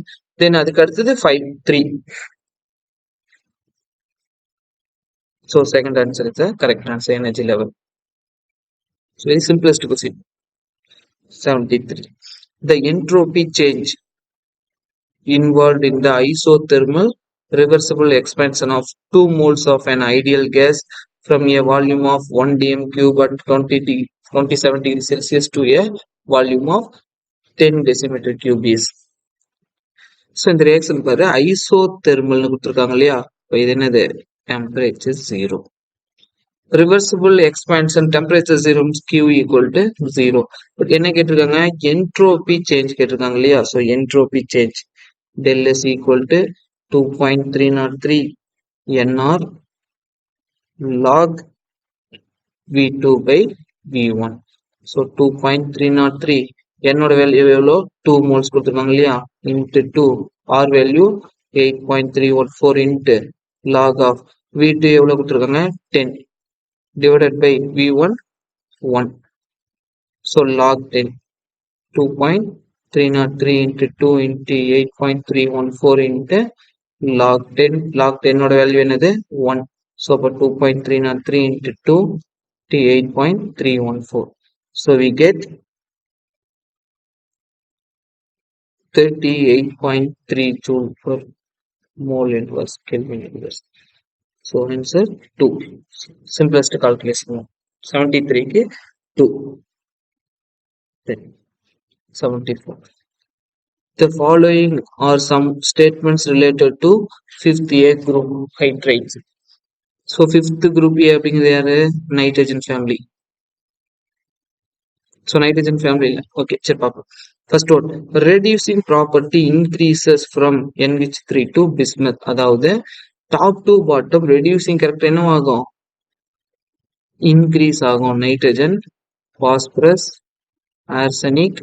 தென் அதுக்கு அடுத்தது 5 3. So second answer is correct answer, energy level. Very simplest question. 73. The entropy change involved in the isothermal reversible expansion of 2 moles of an ideal gas from a volume of 1 dm cube at 27 degrees Celsius to a volume of 10 decimeter cube is. So இந்த reaction பாரு, ஐசோதெர்மல்னு கொடுத்துருக்காங்க இல்லையா? இப்போ இது என்னது, temperature 0. Reversible expansion temperature 0 Q equal to 0. But என்ன கேட்டிருக்காங்க, entropy change கேட்டிருக்காங்க இல்லையா? So entropy change del S equal to 2.303 nr log V2 by V1. So 2.303 என்னோட வேல்யூ எவ்வளோ, 2 moles கொடுத்துருக்காங்க இல்லையா, into 2, R value 8.314 into log of V2 எவ்வளோ கொடுத்துருக்காங்க 10 divided by V1 1. So log 10, 2.303 into 2 into 8.314 into log 10. log 10 ஓட value என்னது 1. so அப்போ 2.303 into 2 to 8.314. so we get 38.3 joule per mole inverse Kelvin inverse. so answer 2. simplest calculation. 73 க்கு 2. then 74. The following are some statements related to 5th A group hydrates. So 5th group A அப்படிங்கிறது யாரு, nitrogen family. So nitrogen family இல்லை. Okay சரி பார்ப்போம். First one, reducing property increases from NH3 to bismuth. அதாவது top to bottom reducing character என்ன ஆகும், increase ஆகும். Nitrogen, phosphorus, arsenic,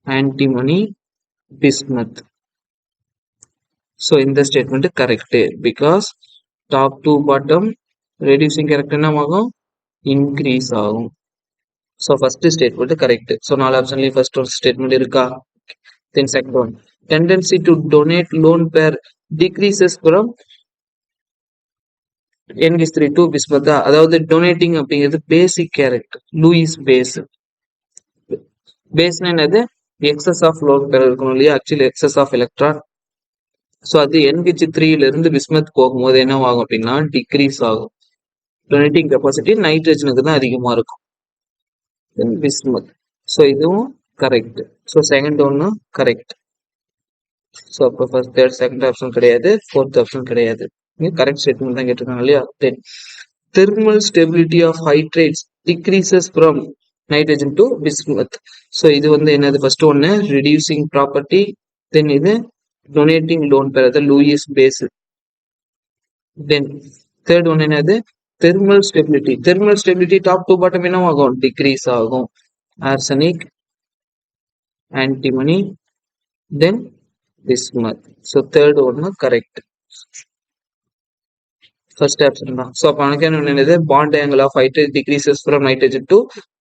antimony, bismuth. So in the statement correct because top to bottom reducing character என்னமாகும், increase ஆகும். So first statement correct. So நாலு ஆப்ஷன்ல first statement இருக்கா. then second one, tendency to donate lone pair decreases from NH3 to bismuth. அதாவது donating அப்படிங்கிறது basic character, Lewis base. பேஸ்னா என்னது, excess of lone pair இருக்கணும் இல்லையா, actually excess of electron. So அது NH3 இருந்து பிஸ்மத் போகும்போது என்ன ஆகும் அப்படின்னா டிக்ரீஸ் ஆகும். டொனேட்டிங் கெப்பாசிட்டி நைட்ரஜனுக்கு தான் அதிகமா இருக்கும் பிஸ்மத். ஸோ இதுவும் கரெக்ட். ஸோ செகண்ட் ஒன்னு கரெக்ட். ஸோ அப்போ ஃபர்ஸ்ட் தேர்ட் செகண்ட் ஆப்ஷன் கிடையாது, ஃபோர்த் ஆப்ஷன் கிடையாது. கரெக்ட் ஸ்டேட்மெண்ட் தான் கேட்டிருக்காங்க இல்லையா. Then thermal stability of hydrates decreases from nitrogen to bismuth. So இது வந்து என்னது, ஃபர்ஸ்ட் ஒன்னு ரிடியூசிங் ப்ராப்பர்ட்டி, தென் இது donating lone pair, the Lewis base. then third one என்னது, thermal stability. thermal stability top to bottom என்ன ஆகும், decrease ஆகும். arsenic, antimony, then bismuth. so third one correct. First option தான். ஸோ அப்போ எனக்கு என்ன என்னது bond angle of hydrogen decreases from nitrogen to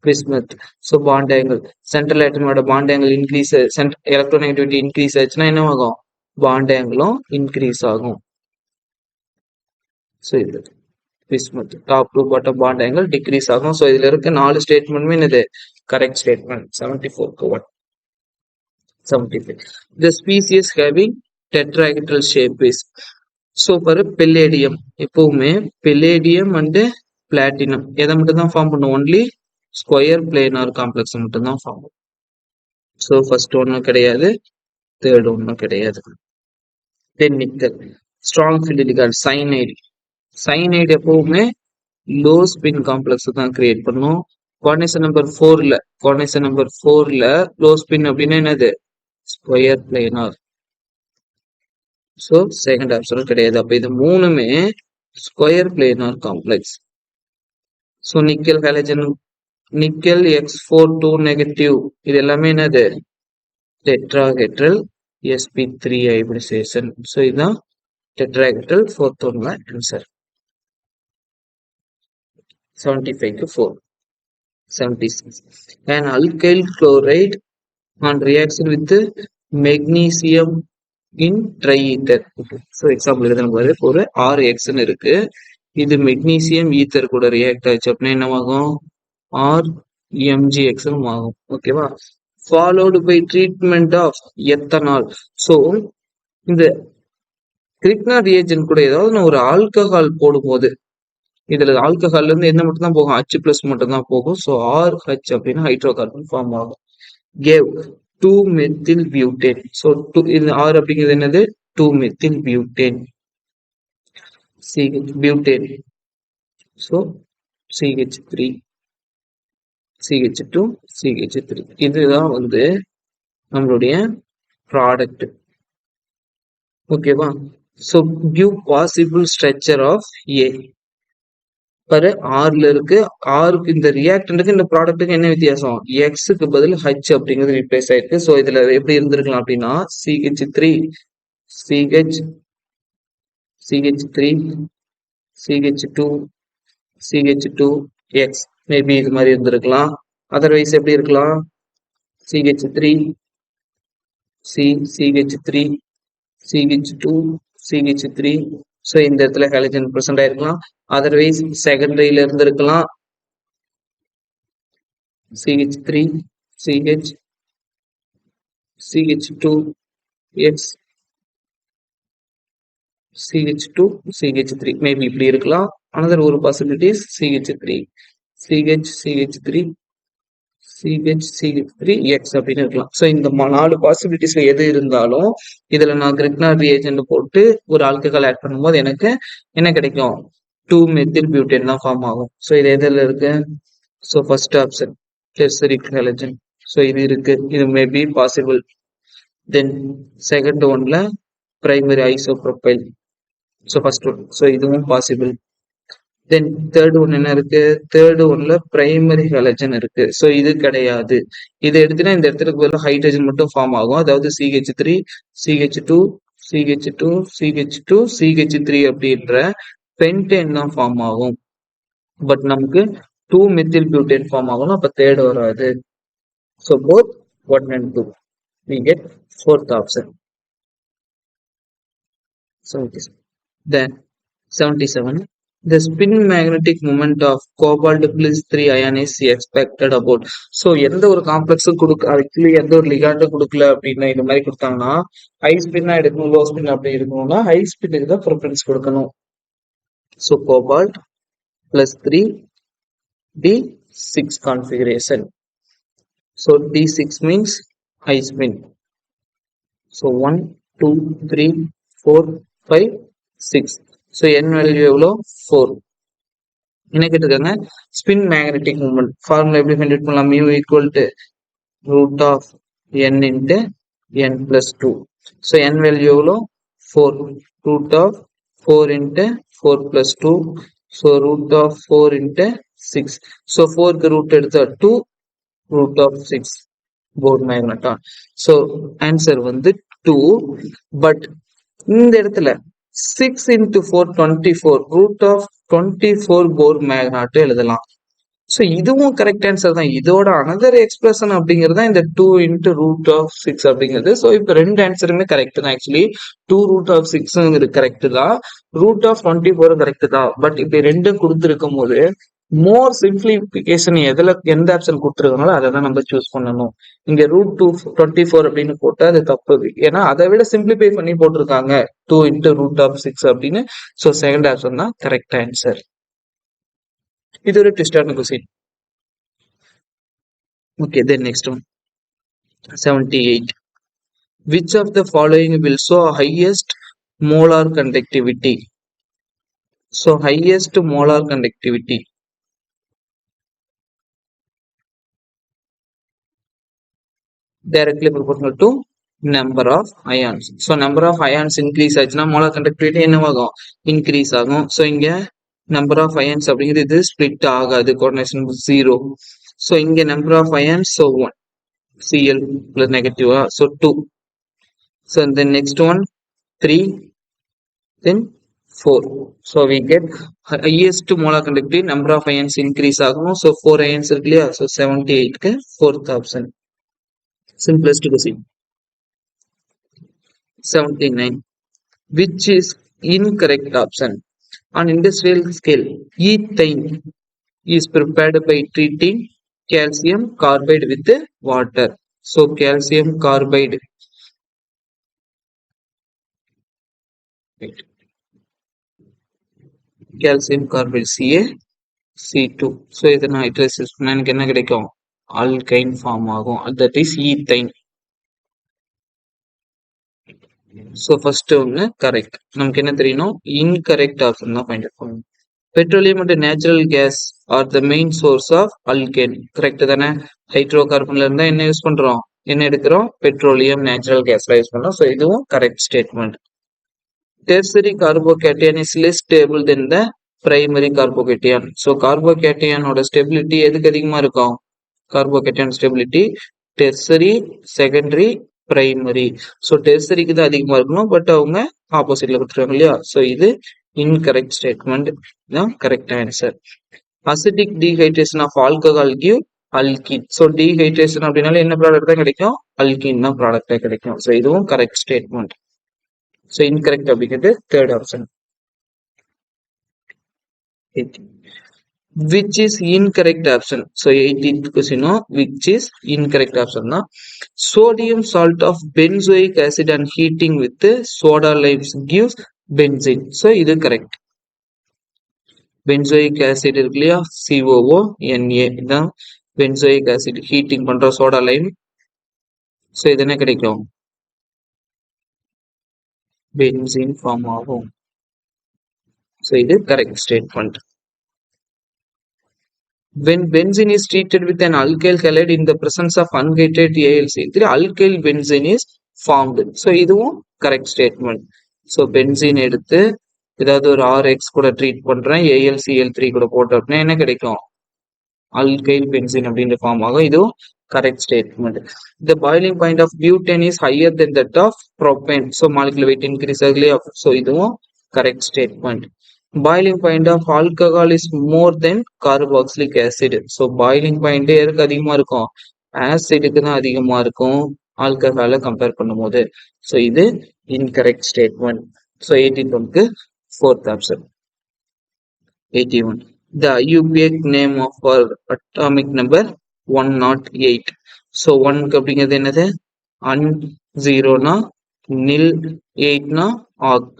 bismuth. So bond angle central ஆட்டமோட bond angle increase electronegativity increase ஆச்சுன்னா என்ன ஆகும் பாண்ட் ஆங்கிளும் இன்க்ரீஸ் ஆகும். ஸோ இது bismuth top to bottom bond angle decrease ஆகும். ஸோ இதுல இருக்க 4 ஸ்டேட்மெண்ட்மே என்னது கரெக்ட் ஸ்டேட்மெண்ட். 74க்கு 1. 75. The species having tetrahedral shape is so பாரு பெல்லேடியம் எப்பவுமே பெல்லேடியம் அண்ட் பிளாட்டினம் எதை மட்டும் தான் ஃபார்ம் பண்ணும் ஒன்லி ஸ்கொயர் பிளேனார் காம்ப்ளெக்ஸ் மட்டும் தான் ஃபார்ம் பண்ணும். ஸோ ஃபர்ஸ்ட் ஒன்றும் கிடையாது தேர்ட் ஒன்றும் கிடையாது. Then nickel strong field ligand cyanide. Cyanide எப்பவுமே லோ ஸ்பின் காம்ப்ளெக்ஸ் தான் கிரியேட் பண்ணும். கோஆர்டினேஷன் நம்பர் 4ல லோ ஸ்பின் அப்படின்னா என்னது ஸ்கொயர் பிளேனார். ஸோ செகண்ட் ஆப்ஷனும் கிடையாது. அப்போ இது மூணுமே square planar complex. So nickel halogen nickel X4 2 negative இது எல்லாமே என்னது டெட்ராஹெட்ரல் sp3 ஹைபிரிடைசேஷன். ஸோ இதுதான் டெட்ராஹெட்ரல் ஃபோர்த் ஒன்ல answer. 75க்கு 4. 76. An alkyl chloride on reaction with magnesium in triether. So example எழுதுன ஒரு RX இருக்கு. இது மெக்னீசியம் ஈத்தர் கூட ரியாக்ட் ஆச்சு அப்படின்னா என்னவாகும் RMgX ஆகும். ஓகேவா followed by treatment of ethanol. So இந்த கிரிக்னார் ரியேஜென்ட் கூட ஏதாவது நான் ஒரு ஆல்கஹால் போடும்போது இதுல ஆல்கஹால்ல இருந்து என்ன மட்டும் தான் போகும் H+ மட்டும் தான் போகும். ஸோ RH அப்படின்னா ஹைட்ரோகார்பன் ஃபார்ம் ஆகும். Gave 2-methyl butane. ஸோ இது R அப்படிங்கிறது என்னது 2-methyl butane. butane. So CH3 CH2 CH3 இதுதான் வந்து நம்மளுடைய ப்ராடக்ட். ஓகேவா so give possible structure of A. பாரு ஆர்ல இருக்கு. ஆருக்கு இந்த ரியாக்டன்ட்டுக்கு இந்த ப்ராடக்ட்டுக்கு என்ன வித்தியாசம் எக்ஸுக்கு பதில் H அப்படிங்கிறது ரிப்ளேஸ் ஆயிருக்கு. ஸோ இதுல எப்படி இருந்திருக்கலாம் அப்படின்னா CH3 CH3 CH2 CH2 X maybe இது மாதிரி இருந்திருக்கலாம். அதர்வைஸ் எப்படி இருக்கலாம் CH3 CH3 CH2 CH3. So இந்த இடத்துல ஹாலஜன் ப்ரெசென்ட் ஆயிருக்கலாம். அதர்வைஸ் செகண்டரியில இருந்திருக்கலாம் CH3 CH CH2 X CH2 CH3 maybe இப்படி இருக்கலாம். அனதர் ஒரு possibilities CH3 CH3 CH3 X அப்படின்னு இருக்கலாம். ஸோ இந்த 4 பாசிபிலிட்டிஸ்ல எது இருந்தாலும் இதுல நான் கிரிக்னார் ரியேஜென்ட் போட்டு ஒரு ஆல்கஹால் ஆட் பண்ணும்போது எனக்கு என்ன கிடைக்கும் 2-methyl butane தான் ஃபார்ம் ஆகும். ஸோ இது எதுல இருக்கு so first option tertiary halogen. So இது இருக்கு இது மேபி பாசிபிள். தென் செகண்ட் ஒன்ல primary isopropyl. So first one so இதுவும் பாசிபிள். தென் தேர்ட் ஒன் என்ன இருக்கு தேர்ட் ஒன்ல பிரைமரி ஹாலஜன் இருக்கு. ஸோ இது கிடையாது. இதை எடுத்துனா இந்த இடத்துக்கு பதிலாக ஹைட்ரஜன் மட்டும் ஃபார்ம் ஆகும். அதாவது CH3 CH2 CH2 CH2 CH3 அப்படின்ற பென்டேன் தான் ஃபார்ம் ஆகும். பட் நமக்கு 2-methyl butane ஃபார்ம் ஆகணும். அப்ப தேர்ட் வராது. So both 1 and 2 we get fourth option. 77. The spin magnetic moment of cobalt+3 ion is expected about. So எந்த ஒரு காம்ப்ளெக்ஸும் ஆக்சுவலி எந்த ஒரு லிகாண்டும் கொடுக்கல அப்படின்னா இந்த மாதிரி கொடுத்தாங்கன்னா ஹை ஸ்பின்னா எடுக்கணும் லோ ஸ்பின் அப்படி இருக்கணும்னா ஹை ஸ்பின்னுக்கு தான் ப்ரிஃபரன்ஸ் கொடுக்கணும். So cobalt+3 D6 configuration. So D6 means high spin. So 1 2 3 4 5 6. So n value எவ்வளோ 4. என்ன கேட்டிருக்காங்க ஸ்பின் மேக்னெட்டிக் மூமெண்ட் ஃபார்முலா எப்படி ஃபைண்ட் பண்ணலாம் mu equal to root of n into n plus 2. So n value எவ்வளோ 4 root of 4 into 4 plus 2. So root of 4 into 6. So 4க்கு root எடுத்தா 2 root of 6 Bohr மேக்னட்டா. So answer வந்து 2. But இந்த இடத்துல 6 into 4 24 root of 24 போர் மேக்னாட் எழுதலாம். So இதுவும் correct answer தான். இதோட அனதர் எக்ஸ்பிரஷன் அப்படிங்கிறது தான் இந்த 2 into root of 6 அப்படிங்கிறது. ஸோ இப்போ ரெண்டு ஆன்சருமே கரெக்ட் தான். ஆக்சுவலி 2 root of 6 கரெக்ட் தான், root of 24 கரெக்ட் தான். பட் இப்படி ரெண்டும் கொடுத்துருக்கும் போது மோர் சிம்பிளிபிகேஷன் எந்த ஆப்ஷன் கொடுத்துருக்காங்களோ அதை தான் நம்ம சூஸ் பண்ணணும். இங்க √224 அப்படின்னு போட்டா அது தப்பு. ஏன்னா அதை விட சிம்பிளிஃபை பண்ணி போட்டிருக்காங்க 2 into root of 6 அப்படின்னு. ஸோ செகண்ட் ஆப்ஷன் தான் கரெக்ட் ஆன்சர். இது ஒரு ட்விஸ்டான question. Okay, then next one 78. Which of the following will show highest molar conductivity? So highest molar conductivity. Directly proportional to number of ions. So number of ions increase ஆச்சுன்னா molar conductivity என்னவாகும்? Increase ஆகும். So இங்க number of ions அப்படிங்கிறது இது split ஆகாது, coordination 0. So இங்க number of ions, so 1 Cl plus negative, so 2. So then next one 3, then 4. So we get highest molar conductivity, number of ions increase ஆகும். So 4 ions இருக்கு இல்லையா? So 78 க்கு fourth option. Simplest question. 79. Which is incorrect option? On industrial scale, ethane is prepared by treating calcium carbide with water. So calcium carbide. Calcium carbide CaC2. So இது nitrous எனக்கு என்ன கிடைக்கும்? Alkyne form ஆகும். That is ethyne. So first ஒன்று correct. நமக்கு என்ன தெரியணும்? Incorrect option தான் ஃபைண்ட் அவுட் பண்ணணும். Petroleum and natural gas are the main source of alkane. Correct தானே? ஹைட்ரோ கார்பன்ல இருந்தா என்ன யூஸ் பண்றோம்? என்ன எடுக்கிறோம்? பெட்ரோலியம் நேச்சுரல் கேஸ்ல யூஸ் பண்றோம். ஸோ இதுவும் correct statement. Tertiary carbocation is less stable than the primary carbocation. So கார்போகேட்டையானோட ஸ்டெபிலிட்டி எதுக்கு அதிகமா இருக்கும்? Carbocation stability tertiary, secondary, primary. So டெர்சரிக்கு தான் அதிகமா இருக்கணும், பட் அவங்க ஆப்போசிட்ல கொடுத்துருவாங்க இல்லையா? ஸோ இது இன்கரெக்ட் ஸ்டேட்மெண்ட் தான் correct answer. Acidic dehydration of alcohol give alkene. So dehydration அப்படின்னால என்ன ப்ராடக்ட் தான் கிடைக்கும்? அல்கின் தான் ப்ராடக்டா கிடைக்கும். ஸோ இதுவும் கரெக்ட் ஸ்டேட்மெண்ட். ஸோ இன்கரெக்ட் அப்படிங்கிறது third option. Which is incorrect option? So 18th question, which is incorrect option na sodium salt of benzoic acid and heating with the soda limes gives benzene. So இது correct. benzoic acid இருக்கு இல்லையா? COONA இதான் benzoic acid. Heating பண்ற soda Lime. So இது என்ன கிடைக்கும்? Benzene form ஆகும். So இது correct statement. When benzene is treated with an alkyl halide in the presence of unheated AlCl3, alkyl benzene is formed. So இதுவும் correct statement. So benzene எடுத்து ஏதாவது ஒரு RX கூட ட்ரீட் பண்றேன், AlCl3 கூட போட்டோம் அப்படின்னா என்ன கிடைக்கும்? alkyl benzene அப்படின்ற ஃபார்ம் ஆகும். இதுவும் correct statement. The boiling point of butane is higher than that of propane. So molecular weight increase ஆகலையா? So இதுவும் correct statement. Boiling point of alcohol is more than carboxylic acid. So boiling point எதுக்கு அதிகமா இருக்கும்? ஆசிடுக்கு தான் அதிகமா இருக்கும் ஆல்கஹாலை compare பண்ணும்போது. ஸோ இது இன்கரெக்ட் ஸ்டேட்மெண்ட். ஸோ 81க்கு fourth option. 81. The IUPAC name of our atomic number 108. So 1 அப்படிங்கிறது என்னது? un, 0னா nil, 8னா oct.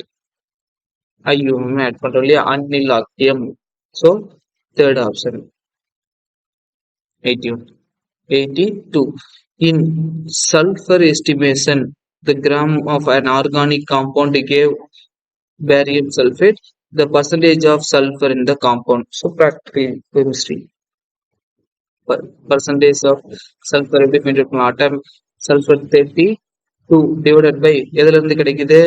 IUM add பண்றோம் இல்லையா? anil octium. So third option. 81. 82. In sulfur estimation, the gram of an organic compound gave barium sulfate, the percentage of sulfur in the compound. So practical chemistry. Percentage of sulfur எப்படி find out பண்ணலாம்? atom sulfur 32 divided by எதுல இருந்து கிடைக்குது?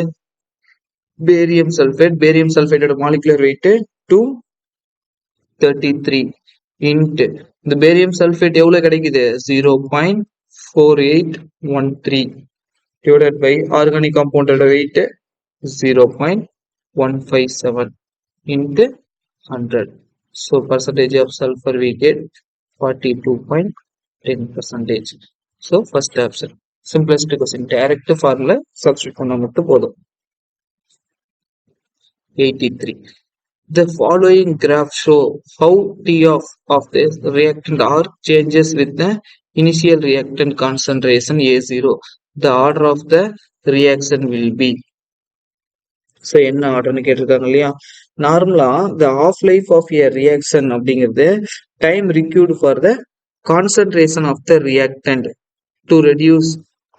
Barium sulphate. Barium சல்ஃபேட்டோட molecular weight 233 and இந்த barium sulphate எவ்வளவு கிடைக்குது? 0.4813 divided by organic காம்பவுண்டோட weight 0.32. 157 into 100. So percentage of sulfur we get 42.10%. So first option. Simplest question. Direct formula substitute பண்ண மட்டும் போதும். 83. The following graph show how T of this reactant R changes with the initial reactant concentration A0. The order of the reaction will be. So என்ன ஆர்டர்னு கேட்டிருக்காங்க இல்லையா? நார்மலா the half life of a reaction அப்படிங்கிறது time required for the concentration of the reactant to reduce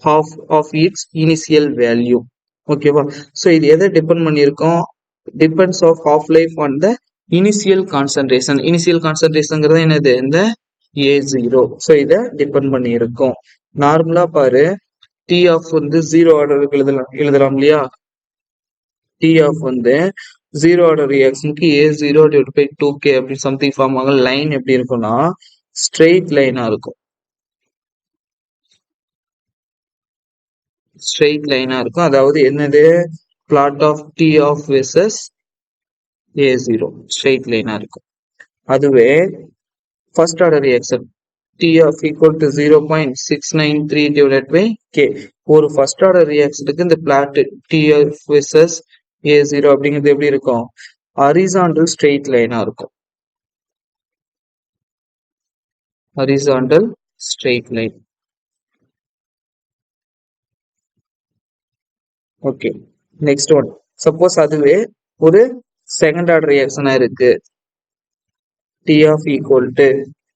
half of its initial value. ஓகேவா? So இது எதை depend பண்ணியிருக்கோம்? Depends of half life on the initial concentration. Initial கான்சன்ட்ரேஷன்ங்கிறது என்னது? இந்த A0. So இதை depend பண்ணி இருக்கும். நார்மலா பாரு, டி ஆஃப் வந்து ஜீரோ ஆர்டருக்கு எழுதலாம் இல்லையா? டி ஆஃப் வந்து ஜீரோ ஆர்டர் ரியாக்ஷனுக்கு A0 டிவைட் பை 2K அப்படி சம்திங் ஃபார்ம் ஆகும். லைன் எப்படி இருக்கும்னா ஸ்ட்ரெயிட் லைனா இருக்கும். ஸ்ட்ரெயிட் லைனா இருக்கும். அதாவது என்னது? Plot of t half versus A0 straight லைனா இருக்கும். அதுவே first order reaction t half equal to 0.693 divided by K. ஒரு ஃபர்ஸ்ட் ஆர்டர் ரியாக்ஷனுக்கு இந்த plot D half versus A0 அப்படிங்கிறது எப்படி இருக்கும்? ஹரிசாண்டல் ஸ்ட்ரெயிட் லைனா இருக்கும். Horizontal straight line. Okay, next one. Suppose அதுவே ஒரு செகண்ட் ஆர்டர் ரியாக்ஷனா இருக்கு. T of equal to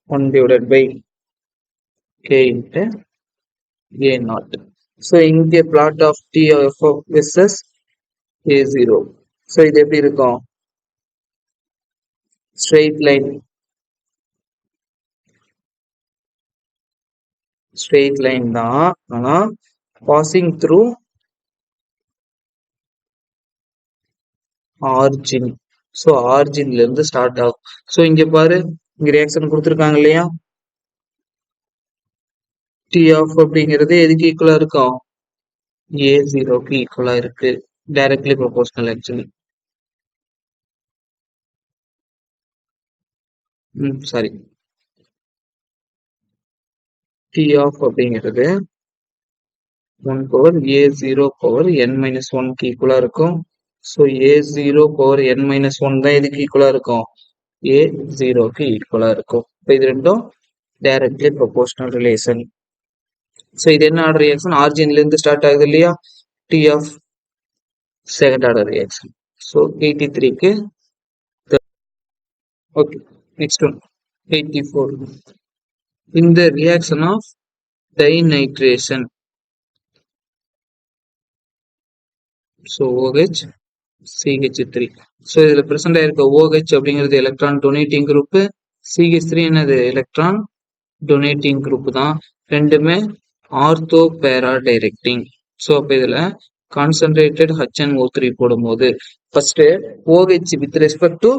1 divided by K into A0. So இங்கே plot of T of versus A0. So இது எப்படி இருக்கும்? Straight line. Straight line தான். ஆனா passing through origin. So originல இருந்து ஸ்டார்ட் ஆகும். So இங்க பாரு, இங்க ரியாக்ஷன் கொடுத்திருக்காங்க இல்லையா? T of அப்படிங்கிறது எதுக்கு ஈக்குவலா இருக்கும்? A0க்கு ஈக்குவலா இருக்கு. Directly proportional actually. Sorry, T of அப்படிங்கிறது 1 பவர் A0 பவர் n-1 க்கு ஈக்குவலா இருக்கும். ஸோ A0 பவர் n-1 தான் இதுக்கு ஈக்குவலா இருக்கும். A0க்கு ஈக்குவலா இருக்கும். இப்போ இது ரெண்டும் டைரக்ட்லி ப்ரொபோர்ஷனல் ரிலேஷன். ஸோ இது என்ன ஆர்டர் ரியாக்ஷன்? ஆரிஜின்ல இருந்து ஸ்டார்ட் ஆகுது இல்லையா? T of second order reaction. So 83க்கு. Okay, next one 84. இந்த reaction of dinitration. So OH CH3. So இதுல பிரசன்ட் ஆயிருக்க OH அப்படிங்கிறது எலக்ட்ரான் டொனேட்டிங் குரூப், CH3 என்னது? எலக்ட்ரான் டொனேட்டிங் குரூப் தான். ரெண்டுமே ஆர்த்தோ பேரா டைரக்டிங். ஸோ அப்போ இதுல கான்சன்ட்ரேட்டட் HNO3 போடும்போது first OH with respect to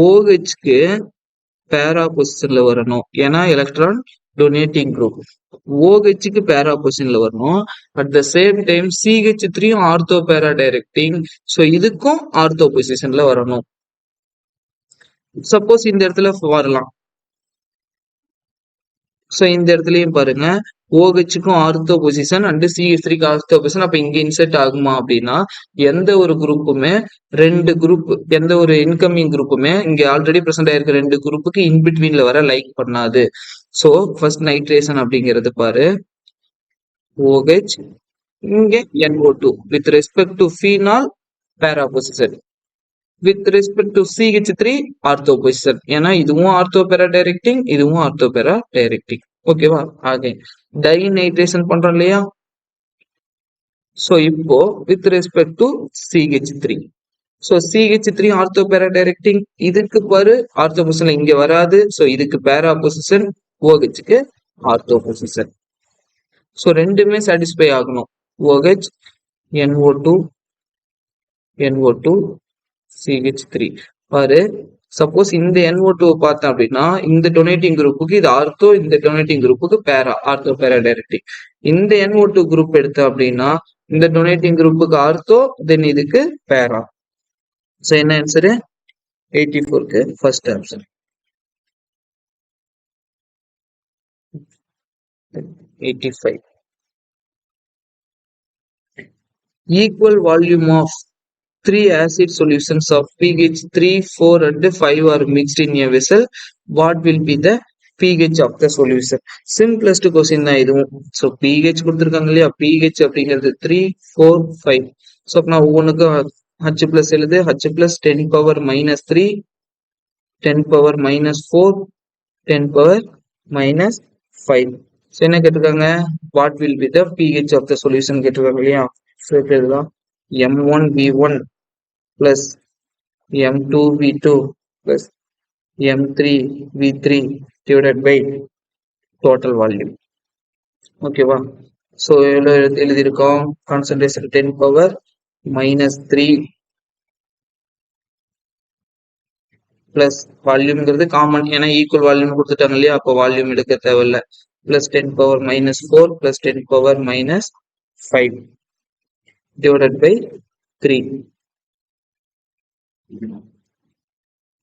OHக்கு பேரா பொசிஷன்ல வரணும். ஏன்னா எலக்ட்ரான் டொனேட்டிங் குரூப். OHக்கு பேரா பொசிஷன்ல வரணும். At the same time CH3 ortho para directing. So இதுக்கும் ஆர்த்தோ பொசிஷன்ல வரணும். சப்போஸ் இந்த இடத்துல வரலாம். ஸோ இந்த இடத்துலயும் பாருங்க, OHக்கும் ஆர்த்தோ பொசிஷன் அண்ட் CH3க்கு ஆர்த்தோ பொசிஷன். அப்ப இங்க இன்செர்ட் ஆகுமா அப்படின்னா எந்த ஒரு குரூப்புமே ரெண்டு குரூப், எந்த ஒரு இன்கமிங் குரூப்புமே இங்க ஆல்ரெடி பிரசன்ட் ஆயிருக்க ரெண்டு குரூப்புக்கு இன்பிட்வீன்ல வர லைக் பண்ணாது. ஸோ ஃபர்ஸ்ட் நைட்ரேஷன் அப்படிங்கிறது பாரு, OH இங்க NO2 with respect to phenol para position, with respect to CH3 ortho position. ஏன்னா இதுவும் ஆர்த்தோ பேரா டைரக்டிங், இதுவும் ஆர்த்தோ பேரா டைரக்டிங். ஓகேவா? ஆகே டைநைட்ரேஷன் பண்றோம் இல்லையா? சோ இப்போ with respect to CH3. So CH3 ortho para directing. இதுக்கு பாரு ஆர்த்தோ பொசிஷன் இங்க வராது. சோ இதுக்கு பேரா பொசிஷன், OHக்கு ஆர்த்தோ பொசிஷன். சோ ரெண்டுமே சாட்டிஸ்ஃபை ஆகணும். OH NO2 NO2 CH3 பாரு. சப்போஸ் இந்த NO2 பார்த்தோம் அப்படின்னா இந்த டொனேட்டிங் குரூப்புக்கு இது ஆர்த்தோ, இந்த டொனேட்டிங் குரூப்புக்கு பேரா, ஆர்த்தோ பேரா டைரக்டிங். இந்த NO2 குரூப் எடுத்தோம் அப்படின்னா இந்த டொனேட்டிங் குரூப்புக்கு ஆர்த்தோ, தென் இதுக்கு பேரா. ஸோ என்ன ஆன்சரு 84க்கு first option. 85. Equal volume of 3 acid solutions of pH 3, 4 and 5 are mixed in a vessel. What will be the pH of the solution? Simplest question தான் இதுவும். So pH கொடுத்துருக்காங்க இல்லையா, pH அப்படிங்கிறது 3, 4, 5. So நான் ஒவ்வொன்றுக்கும் H plus எழுது, H plus 10 power minus 3, 10 power minus 4, 10 power minus 5. So என்ன கேட்டிருக்காங்க, what will be the pH of the solution கேட்டிருக்காங்க இல்லையா. ஸோ இப்போ இதுதான் M1V1 plus M2V2 plus M3V3 divided by total volume. ஓகேவா. ஸோ எவ்வளோ எழுதியிருக்கோம், கான்சன்ட்ரேஷன் 10 power minus 3 பிளஸ் வால்யூம்ங்கிறது காமன், ஏன்னா ஈக்குவல் வால்யூம் கொடுத்துட்டாங்க இல்லையா, அப்போ வால்யூம் எடுக்க தேவையில்லை. Plus 10 power minus 4 plus 10 power minus 5 divided by 3.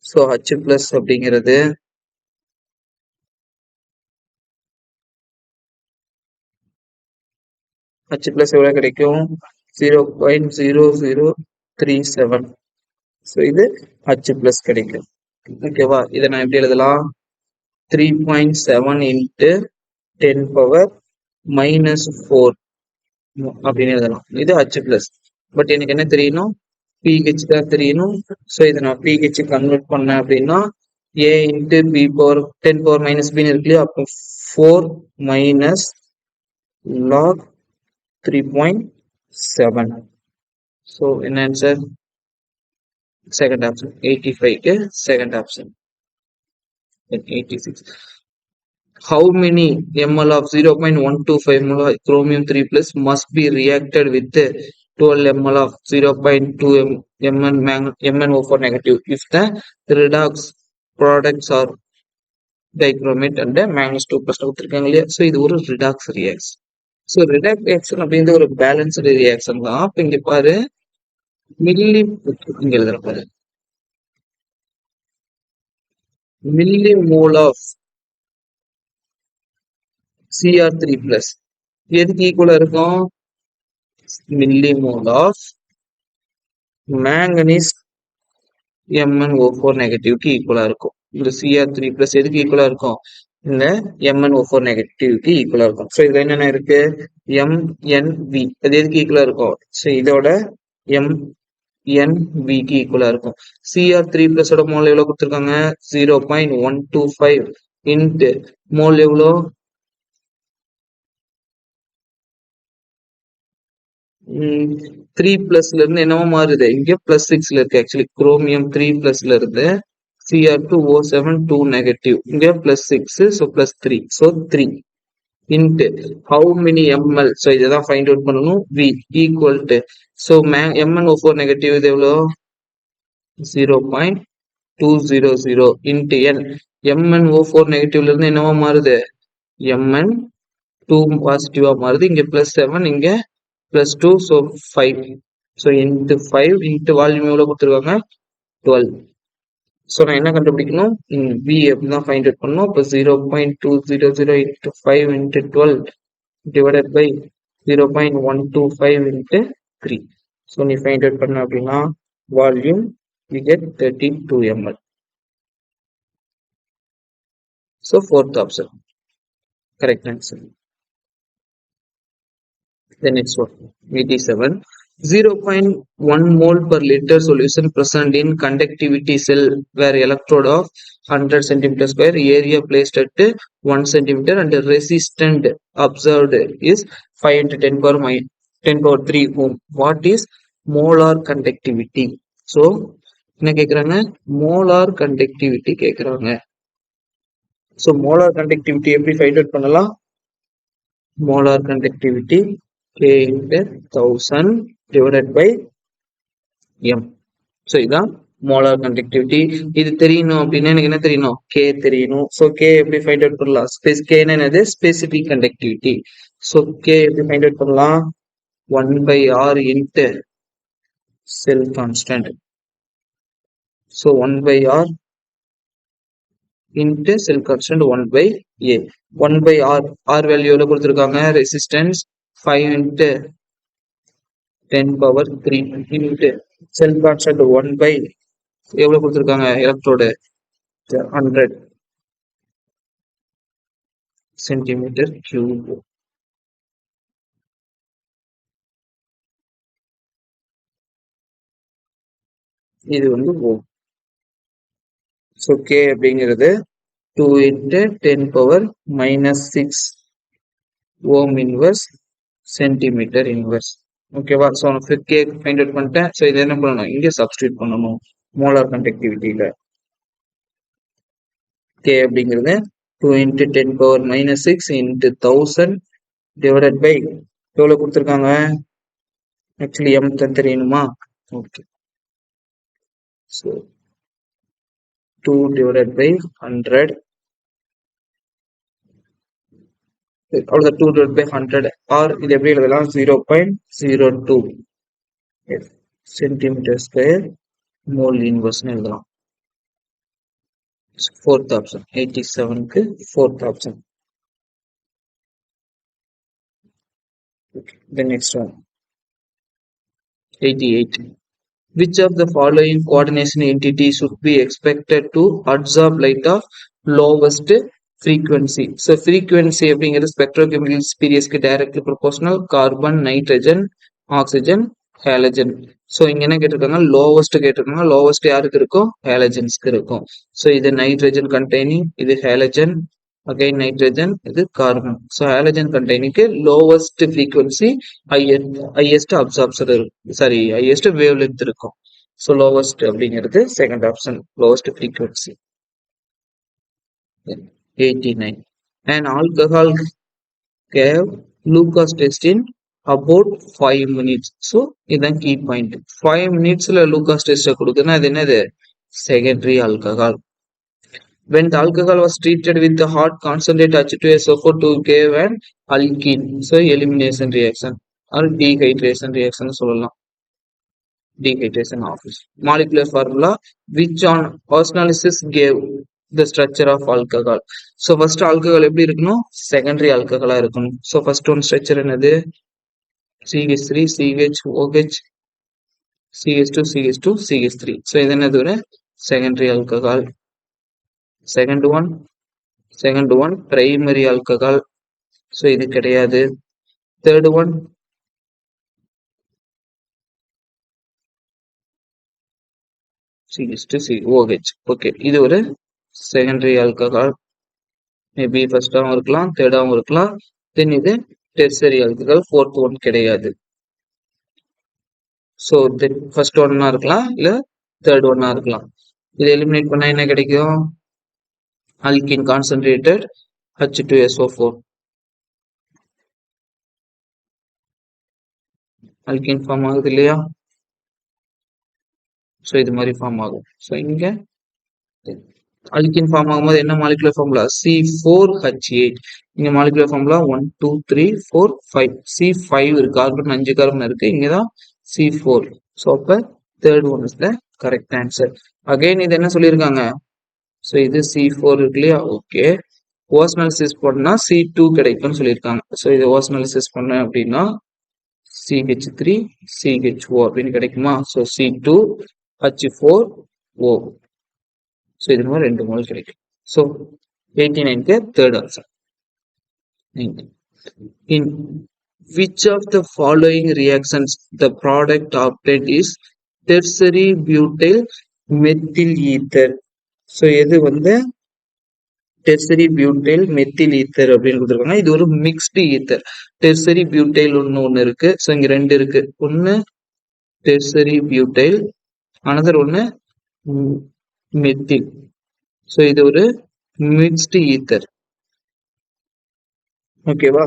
So H plus அப்படிங்கிறது H பிளஸ் எவ்வளோ கிடைக்கும், 0.0037. ஸோ இது H பிளஸ் கிடைக்கும். ஓகேவா. இதை நான் எப்படி எழுதலாம், 3.7 into 10 power minus 4 அப்படின்னு எழுதலாம். இது H பிளஸ். பட் எனக்கு என்ன தெரியணும், pH தான் தெரியணும். ஸோ இதை நான் pH கன்வெர்ட் பண்ணேன் அப்படின்னா A into B power 10 power minus B இருக்கு இல்லையா, அப்போ 4 minus log 3.7. ஸோ என்ன ஆன்சர், செகண்ட் ஆப்ஷன் 85க்கு second option. 86. How many ml of 0.125 mol chromium 3 plus must be reacted with 12 ml of 0.2 MnO4 negative if the redox products are dichromate and manganese 2 plus கொடுத்திருக்காங்க இல்லையா. So இது ஒரு redox reaction. So redox reaction அப்படிங்கிறது ஒரு balanced reaction தான். அப்போ இங்க பாரு மில்லி, இங்க எழுதுற பாரு milli mole of Cr3 plus எதுக்கு ஈக்குவலா இருக்கும், milli mole of manganese MnO4 நெகட்டிவ்க்கு ஈக்குவலா இருக்கும். இந்த Cr3 plus எதுக்கு ஈக்குவலா இருக்கும், இந்த MnO4 நெகட்டிவ்க்கு ஈக்குவலா இருக்கும். ஸோ இதுல என்னென்ன இருக்கு, MnV அது எதுக்கு ஈக்குவலா இருக்கும், ஸோ இதோட MnVக்கு ஈக்குவலா இருக்கும். Cr3 plus ஓட மோல் எவ்வளவு கொடுத்துருக்காங்க, 0.125 இன்ட்டு மோல் எவ்வளோ 3 பிளஸ்ல இருந்து என்னவோ மாறுது, இங்க +6ல இருக்கு. ஆக்சுவலி குரோமியம் 3 பிளஸ்ல இருந்து Cr2O7 2 நெகட்டிவ், இங்க +6, so +3, so 3 into how many ml, so இதான் ஃபைண்ட் அவுட் பண்ணணும். V equal to, so MnO4 negative இது எவ்வளோ 0.200 இன்ட்டு N. MnO4 நெகட்டிவ்ல இருந்து என்னவா மாறுது, Mn2 பாசிட்டிவா மாறுது, இங்க +7, இங்க +2, so 5. So into 5 into volume எவ்வளோ கொடுத்துருக்காங்க 12. ஸோ நான் என்ன கண்டுபிடிக்கணும், V அப்படிதான் ஃபைண்ட் அவுட் பண்ணணும். இப்போ 0.200 into 5 into 12 divided by 0.125 into 3. So நீ ஃபைண்ட் அவுட் பண்ண அப்படின்னா volume we get 32 ml. So fourth option correct answer. The next one 87. 0.1 mole per liter solution present in conductivity cell where electrode of 100 cm square, area placed at 1 cm and resistance observed is 5 into 10 power 3 ohm. What is molar conductivity? So என்ன கேக்குறாங்க, molar conductivity கேக்குறாங்க. So molar conductivity எப்படி find out பண்ணலாம், molar conductivity K into 1000 divided by M. So இதான் molar conductivity. இது தெரியணும் அப்படின்னா எனக்கு என்ன தெரியணும், K தெரியணும். ஸோ K எப்படி ஃபைண்ட் அவுட் பண்ணலாம், K என்னது ஸ்பெசிபிக் கண்டக்டிவிட்டி. ஸோ K எப்படி ஃபைண்ட் அவுட் பண்ணலாம், 1/R into sell constant. So 1 by R into cell constant 1 by A. 1 by R value எவ்வளவு கொடுத்திருக்காங்க? Resistance 5 into 10 power 3 into cell constant 1 by எவ்வளவு கொடுத்திருக்காங்க? Electrode 100 centimeter cube. இது வந்து ஓம். So K அப்படிங்கிறது 2 into 10 power minus 6 ஓம் inverse centimetre inverse. ஓகேவா? So K find out பண்ணிட்டேன். So இதை என்ன பண்ணணும்? இங்கே சப்ஸ்டியூட் பண்ணணும் மோலார் கண்டக்டிவிட்டியில். K அப்படிங்கிறது 2 into 10 power minus 6 into 1000 divided by எவ்வளோ கொடுத்துருக்காங்க? ஆக்சுவலி M தெரியணுமா? ஓகே. So 2 divided by 100. அவ்வளோ 2 divided by 100 or இது எப்படி எழுதலாம்? 0.02 சென்டிமீட்டர் ஸ்கொயர் மோல் இன்வர்ஸ்னு எழுதலாம். Fourth option 87க்கு fourth option. Okay, the next one 88. Which of the following coordination entity should be expected to absorb light of lowest frequency? So frequency அப்படிங்கிறது spectrochemical spurious-க்கு directly proportional. Carbon, nitrogen, oxygen, halogen. So இங்க என்ன கேட்டிருக்காங்க? Lowest கேட்டிருக்காங்க. Lowest யாருக்கு இருக்கும்? ஹேலஜன்ஸ்க்கு இருக்கும். So இது nitrogen containing, இது ஹேலஜன், அகைன் நைட்ரஜன், இது கார்பன். ஸோ ஹேலஜன் கண்டெய்னிங்க்கு லோவஸ்ட் ஃப்ரீக்வன்சி ஹையஸ்ட் அப்சார்ப்ஷன் இருக்கும், சாரி ஹையஸ்ட் வேவ் லென்த் இருக்கும். ஸோ லோவஸ்ட் அப்படிங்கிறது second option, lowest frequency. 89. An alcohol gave Lucas test in about 5 minutes. So இதான் key point. 5 minutesல Lucas test கொடுக்குதுன்னா அது என்னது? Secondary alcohol. When the alcohol was treated with the hot concentrate H2SO4 to give an alkene. So elimination reaction or dehydration reaction சொல்லலாம். Dehydration of molecular formula which on osmosis gave the structure of alcohol. So first alcohol எப்படி இருக்கணும்? Secondary alcohol இருக்கணும். So first one structure என்னது? CH3, CH, OH, CH2, CH2, CH3. So இது என்னது? ஒரு secondary alcohol. Second one primary alcohol. So இது கிடையாது. Third one CH2, OH. Okay, இது ஒரு secondary alcohol. Maybe first ஆவும் இருக்கலாம், third ஆவும் இருக்கலாம். Then இது tertiary alcohol, fourth one கிடையாது. So then first one இருக்கலாம், இல்ல third one இருக்கலாம். இது eliminate பண்ணா என்ன கிடைக்கும்? Alkene concentrated H2SO4. Alkene form ஆகுது இல்லையா? ஸோ இது மாதிரி ஃபார்ம் ஆகும். ஸோ இங்க அல்கின் ஃபார்ம் ஆகும்போது என்ன மாலிகுலர் ஃபார்முலா? C4H8. இங்க மாலிகுலர் ஃபார்முலா 1 2 3 4 5. C5 இருக்கு, கார்பன் 5 கார்பன் இருக்கு, இங்கதான் C4. ஸோ அப்ப third one is the correct answer. Again இது என்ன சொல்லியிருக்காங்க? ஸோ இது C4 இருக்கு இல்லையா? ஓகே, ஓஸ்மாலிசிஸ் பண்ணா C2 கிடைக்கும்னு சொல்லியிருக்காங்க. ஸோ இது ஓஸ்மாலிசிஸ் பண்ண அப்படின்னா CH3 CHO அப்படின்னு கிடைக்குமா? So C2 H4O. ஸோ இது மாதிரி 2 மோல் கிடைக்கும். ஸோ 89க்கு third answer. In which of the following reactions the product obtained is tertiary butyl methyl ether? So எது வந்து tertiary butyl methyl ether அப்படின்னு கொடுத்துருக்காங்க. இது ஒரு மிக்ஸ்டு ஈத்தர். tertiary butyl ஒன்று இருக்கு. ஸோ இங்க 2 இருக்கு. ஒன்னு tertiary butyl, another ஒன்னு மெத்தில். ஸோ இது ஒரு மிக்ஸ்டு ஈத்தர். ஓகேவா?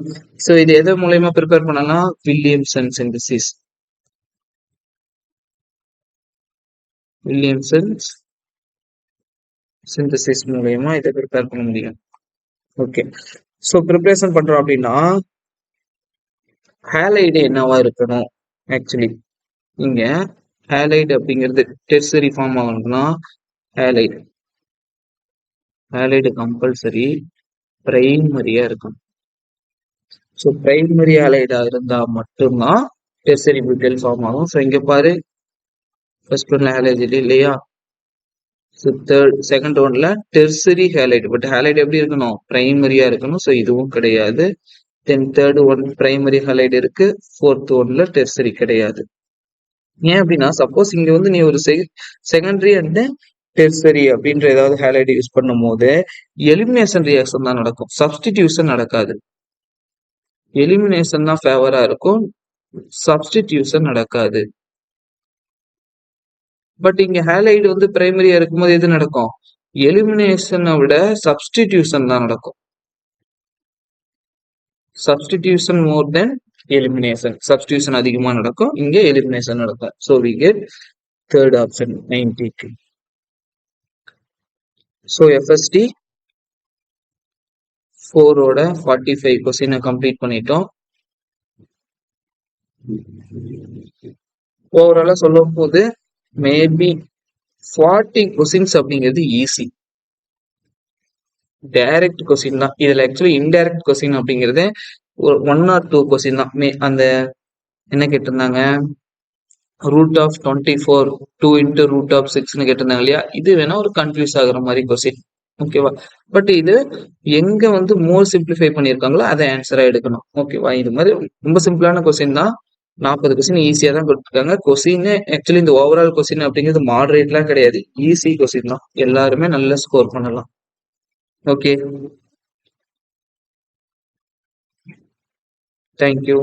ஸோ இது எதை மூலயமா ப்ரிப்பேர் பண்ணலாம்? Williamson synthesis. வில்லியம்சன் சிந்தசிஸ் மூலயமா இதை ப்ரிப்பேர் பண்ண முடியும். ஓகே, ஸோ ப்ரிப்பரேஷன் பண்றோம் அப்படின்னா ஹேலைடு என்னவா இருக்கணும்? ஆக்சுவலி இங்க ஹேலைடு அப்படிங்கிறது டெர்சரி ஃபார்ம் ஆகணும்னா ஹேலைடு. ஹேலைடு கம்பல்சரி பிரைமரியா இருக்கும். ஸோ பிரைமரி ஹேலைடா இருந்தா மட்டும்தான் டெர்சரி பியூட்டைல் ஃபார்ம் ஆகும். ஸோ இங்க பாரு ஃபர்ஸ்ட் ஒன்ல ஹேலைடு இல்லையா? ஸோ செகண்ட் ஒன்ல டெர்சரி ஹேலைடு. பட் ஹேலைடு எப்படி இருக்கணும்? பிரைமரியா இருக்கணும். ஸோ இதுவும் கிடையாது. தென் தேர்ட் ஒன் பிரைமரி ஹேலைடு இருக்கு. ஃபோர்த் ஒன்ல டெர்சரி கிடையாது. ஏன் அப்படின்னா சப்போஸ் இங்க வந்து நீ ஒரு செகண்டரி அண்ட் டெர்சரி அப்படின்ற ஏதாவது ஹேலைடு யூஸ் பண்ணும் போது எலிமினேஷன் ரியாக்ஷன் தான் நடக்கும், சப்ஸ்டிடியூஷன் நடக்காது. எலிமினேஷன் தான் ஃபேவரா இருக்கும், சப்ஸ்டிடியூஷன் நடக்காது. பட் இங்க ஹேலைடு வந்து பிரைமரியா இருக்கும்போது எது நடக்கும்? எலிமினேஷனை விட சப்ஸ்டிடியூஷன் தான் நடக்கும். Substitution more than elimination. Substitution அதிகமா நடக்கும், இங்க எலிமினேஷன் நடக்கும். So we get third option 92. ஸோ எஃப்எஸ்டி 4ஓட 45 கொஸ்டினை கம்ப்ளீட் பண்ணிட்டோம். ஓவராலா சொல்லும் போது மேபி 40 கொஸ்டின்ஸ் அப்படிங்கிறது ஈஸி, டைரக்ட் கொஸ்டின் தான். இதுல ஆக்சுவலி இன்டைரக்ட் கொஸ்டின் அப்படிங்கிறது ஒரு 1 or 2 கொஸ்டின் தான். அந்த என்ன கேட்டிருந்தாங்க, root of 24 2 into root of 6ன்னு கேட்டிருந்தாங்க இல்லையா? இது வேணா ஒரு கன்ஃபியூஸ் ஆகுற மாதிரி கொஸ்டின், ஓகேவா? பட் இது எங்க வந்து மோர் சிம்பிளிஃபை பண்ணியிருக்காங்களோ அதை ஆன்சரா எடுக்கணும், ஓகேவா? இது மாதிரி ரொம்ப சிம்பிளான கொஸ்டின் தான். 40 கொஸ்டின் ஈஸியா தான் கொடுத்துருக்காங்க. கொஸ்டின் ஆக்சுவலி இந்த ஓவரால் கொஸ்டின் அப்படிங்கிறது மாடரேட்லாம் கிடையாது, ஈஸி கொஸ்டின் தான். எல்லாருமே நல்லா ஸ்கோர் பண்ணலாம். Okay, thank you.